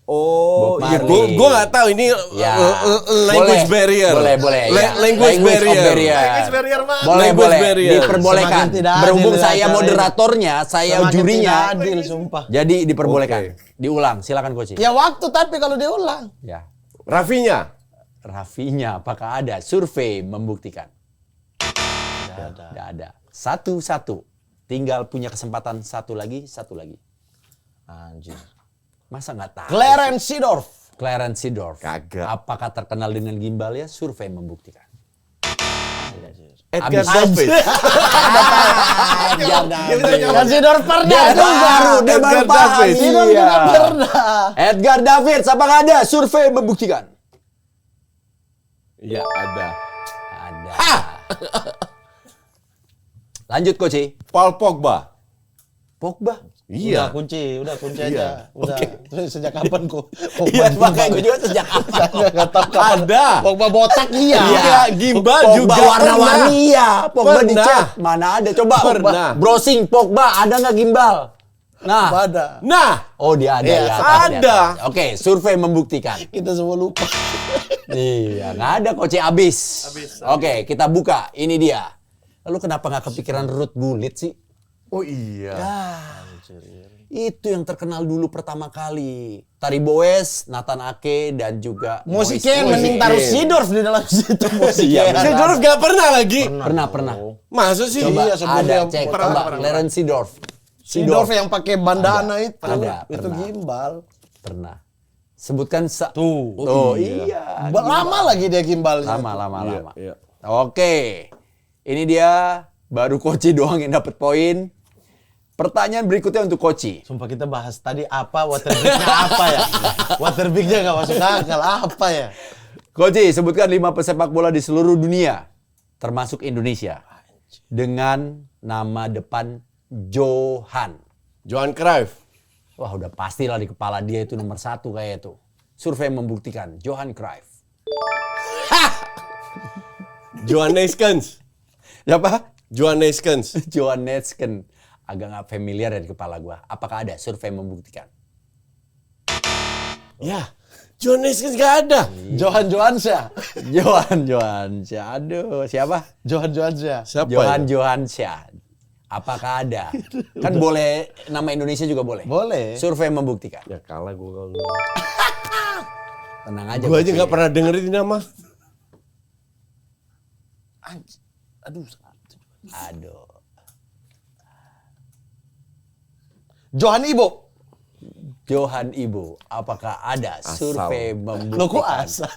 Oh, Bob ya Marley. gue nggak tahu ini Ya. language barrier. Boleh. Ya. Language barrier. Language barrier mah. Language barrier. Diperbolehkan. Semakin tidak adil Berhubung ya saya acara ini. moderatornya, saya Semakin jurinya. tidak adil, sumpah. Jadi diperbolehkan. Diulang, silakan coach. Ya waktu tapi kalau diulang. Ya. Rafinya. Rafinya apakah ada? Survei membuktikan. Tidak ada. 1-1. Tinggal punya kesempatan satu lagi. Anjir. Masa nggak tahu? Clarence Seedorf. Clarence Seedorf. Kagak. Apakah terkenal dengan gimbalnya? Survei membuktikan. Edgar Abis. David. Kan Seedorf pernah Dia juga. baru Edgar paham. David. Seedorf Iya. juga pernah. Edgar David, apakah ada? Survei membuktikan. Iya ada. Ada. Lanjut coach. Paul Pogba. Pogba. Iya. Udah kunci Iya. aja. Udah. Terus sejak kapan kok? Iya, makanya gue juga sejak apa? Saya nggak tahu kapan. Ada. Pogba botak iya. Iya, gimbal Pogba juga warna-warni ya. Pogba Pernah. dicat. Mana ada? Coba Pernah. browsing Pogba, ada nggak gimbal? Nah. Ada. Nah, Oh, dia ada Iya, ya. atas, di ada. atas. Oke, survei membuktikan. Kita semua lupa. Iya, nggak ada coach abis. Oke, kita buka. Ini dia. Lalu kenapa nggak kepikiran Ruth Gullit sih? oh iya. Itu yang terkenal dulu pertama kali. Tari Boez, Nathan Ake, dan juga Musiken Moise. mending taruh Seedorf di dalam situ Iya, Musiken. benar. Seedorf gak pernah lagi. Pernah. Masa sih? Coba Iya, sebelum ada dia cek. pernah. Coba Clarence Seedorf. Seedorf yang pakai bandana itu. Ada, Itu pernah. gimbal. Pernah. Sebutkan Tuh. Oh iya. Lama lagi dia gimbalnya. Lama. Iya. Oke. Ini dia baru Koci doang yang dapat poin. Pertanyaan berikutnya untuk Koci. Sumpah kita bahas tadi apa, waterbeaknya apa ya? Waterbeaknya nggak masuk akal, apa ya? Koci, sebutkan 5 pesepak bola di seluruh dunia, termasuk Indonesia, dengan nama depan Johan. Johan Cruyff. Wah, udah pastilah di kepala dia itu nomor 1 kayak itu. Survei membuktikan Johan Cruyff. Johannescans. Siapa? Johannescans. Johannesken. Agak nggak familiar dari kepala gua. Apakah ada survei membuktikan? Ya, Johannescans nggak ada. Johan Johansyah. Johansyah. Aduh, siapa? Johan Johansyah. Siapa Johansyah. Apakah ada? Kan boleh nama Indonesia juga boleh. Boleh. Survei membuktikan. Ya kalah gue kalau. Tenang aja. Gue aja Coach. nggak pernah dengerin ini nama. Aduh. Johan Ibo. Johan Ibo, apakah ada survei membuktikan? Lo kok asal?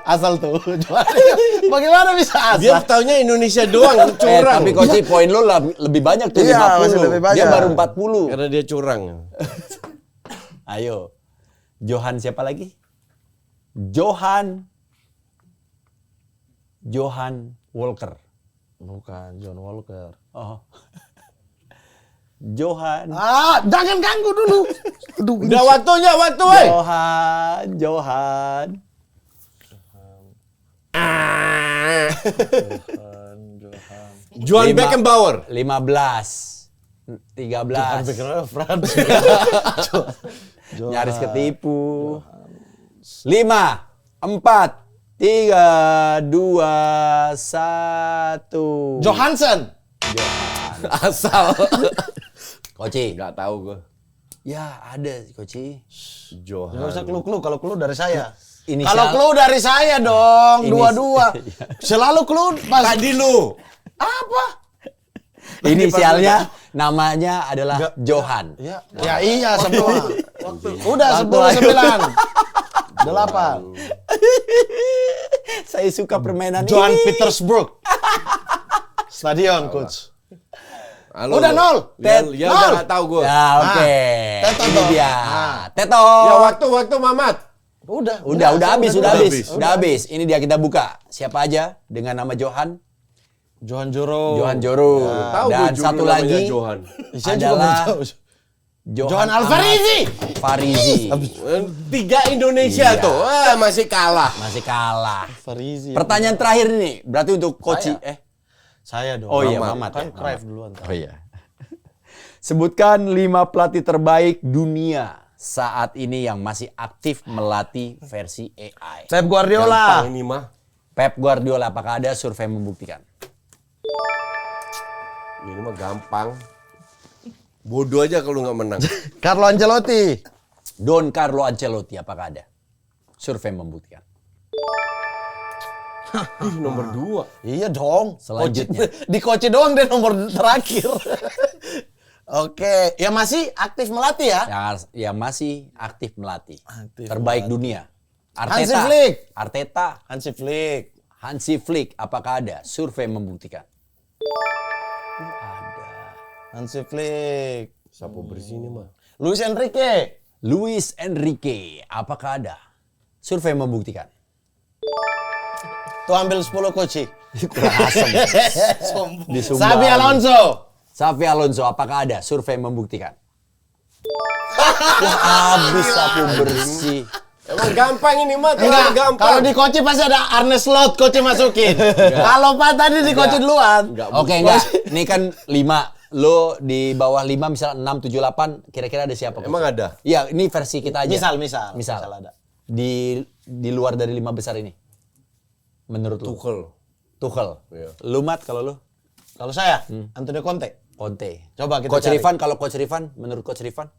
Asal tuh. Johan Ibo. Bagaimana bisa asal? Dia taunya Indonesia doang, curang. Tapi Coach poin lu lebih banyak tuh, Iya, 50. masih lebih banyak. Dia baru 40. Karena dia curang. Ayo. Johan siapa lagi? Johan Walker. Bukan, John Walker. Oh. Johan. Jangan ganggu dulu. Aduh, Udah waktunya, woi. Johan. Johan Beckenbauer. 15. 13. Frans. Nyaris ketipu. 5, 4, 3, 2, 1. Johansson. Asal. Koci. Nggak tahu gue. Ya ada Koci. Johan. Nggak usah clue-clue, kalau clue dari saya. Inisial. Kalau clue dari saya dong, dua-dua. Selalu clue pas. Tadi lu. Apa? Inisialnya namanya adalah Johan. Ya iya semua. Udah 10-9. 8. Saya suka permainan Johan ini. Petersburg. Stadion, coach. Halo, Udah 0. Ya udah nggak tahu gue. Ya oke. Teto Ini dong. dia. Teto. Ya waktu Mamat. Udah habis. udah Udah habis. Ini dia kita buka. Siapa aja dengan nama Johan? Johan Joro. Johan Joro. Tahu Dan gue juru satu namanya lagi Johan. Saya juga adalah belum tahu. Johan Alfarizi. Farizi. 3 Indonesia Iya. tuh. Masih kalah. Masih kalah. Farizi. Pertanyaan terakhir nih, berarti untuk coach. Saya dong. Oh iya, Mamat. Mamat Kan ya, Cruyff duluan. Oh iya. Sebutkan 5 pelatih terbaik dunia saat ini yang masih aktif melatih versi AI. Pep Guardiola. Gampang ini mah. Pep Guardiola, apakah ada survei membuktikan? Ini mah gampang. Bodoh aja kalau nggak menang. Carlo Ancelotti. Don Carlo Ancelotti, apakah ada survei membuktikan? Nomor 2. Iya dong. Selanjutnya. Di coach doang deh nomor terakhir. Oke, ya masih aktif melatih ya? Yang masih aktif melatih. Aktif Terbaik dunia. Hansi Arteta. Flick. Arteta. Hansi Flick. Hansi Flick, apakah ada survei membuktikan? Hansi Flick. Sapu bersih ini mah. Luis Enrique. Luis Enrique, apakah ada survei membuktikan? Tuh ambil 10 coach. Kurang asem. Disumbang. Xabi Alonso. Xabi Alonso, apakah ada survei membuktikan? Wah, habis sapu bersih. Emang gampang ini mah. Enggak, Gampang. kalau di coach pasti ada Arne Slot coach masukin. Kalau Pak tadi di coach duluan. Oke, enggak. Ini kan 5. Lo di bawah 5 misal 6, 7, 8. Kira-kira ada siapa? Coach? Emang ada? Iya, ini versi kita aja. Misal ada. Di luar dari 5 besar ini. Menurut lo? Tuchel. Iya. Lu Mat kalau lu? Kalau saya, Antonio Conte. Conte. Coba kita Coach cari. Rifan, kalau Coach Rifan, menurut Coach Rifan?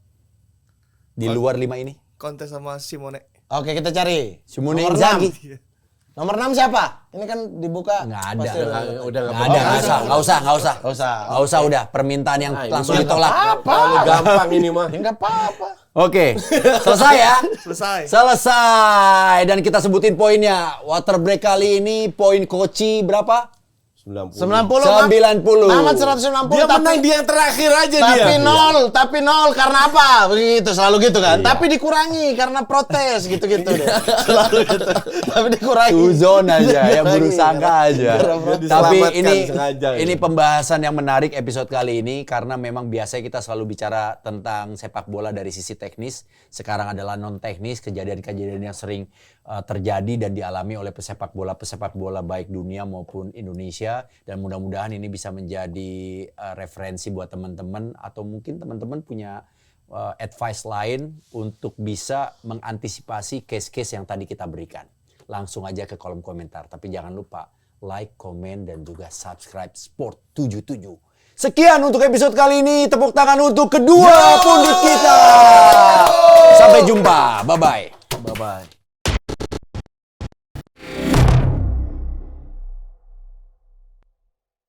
Di luar 5 ini? Conte sama Simone. Oke, kita cari. Simone Nomor Inzaghi. 6. Nomor 6 siapa? Ini kan dibuka. Nggak ada. pasti Udah Nggak ada, nggak usah. Nggak usah. Udah. Permintaan yang ini langsung mah ditolak. Terlalu gampang ini mah. Ya nggak apa-apa. Oke, selesai ya? Selesai. Selesai. Dan kita sebutin poinnya. Water break kali ini poin Koci berapa? 90. 90. Mamat 190. Dia menang di yang terakhir aja dia. Tapi nol karena apa? Begitu selalu gitu kan. Tapi dikurangi karena protes gitu-gitu deh. Selalu gitu. Tapi dikurangi. Suzon aja ya, berusaha aja. Tapi sengaja, ini pembahasan yang menarik episode kali ini karena memang biasanya kita selalu bicara tentang sepak bola dari sisi teknis. Sekarang adalah non teknis, kejadian-kejadian yang sering terjadi dan dialami oleh pesepak bola baik dunia maupun Indonesia, dan mudah-mudahan ini bisa menjadi referensi buat teman-teman, atau mungkin teman-teman punya advice lain untuk bisa mengantisipasi case-case yang tadi kita berikan. Langsung aja ke kolom komentar, tapi jangan lupa like, komen, dan juga subscribe Sport 77. Sekian untuk episode kali ini. Tepuk tangan untuk kedua pundit kita. Sampai jumpa. Bye-bye. Bye-bye.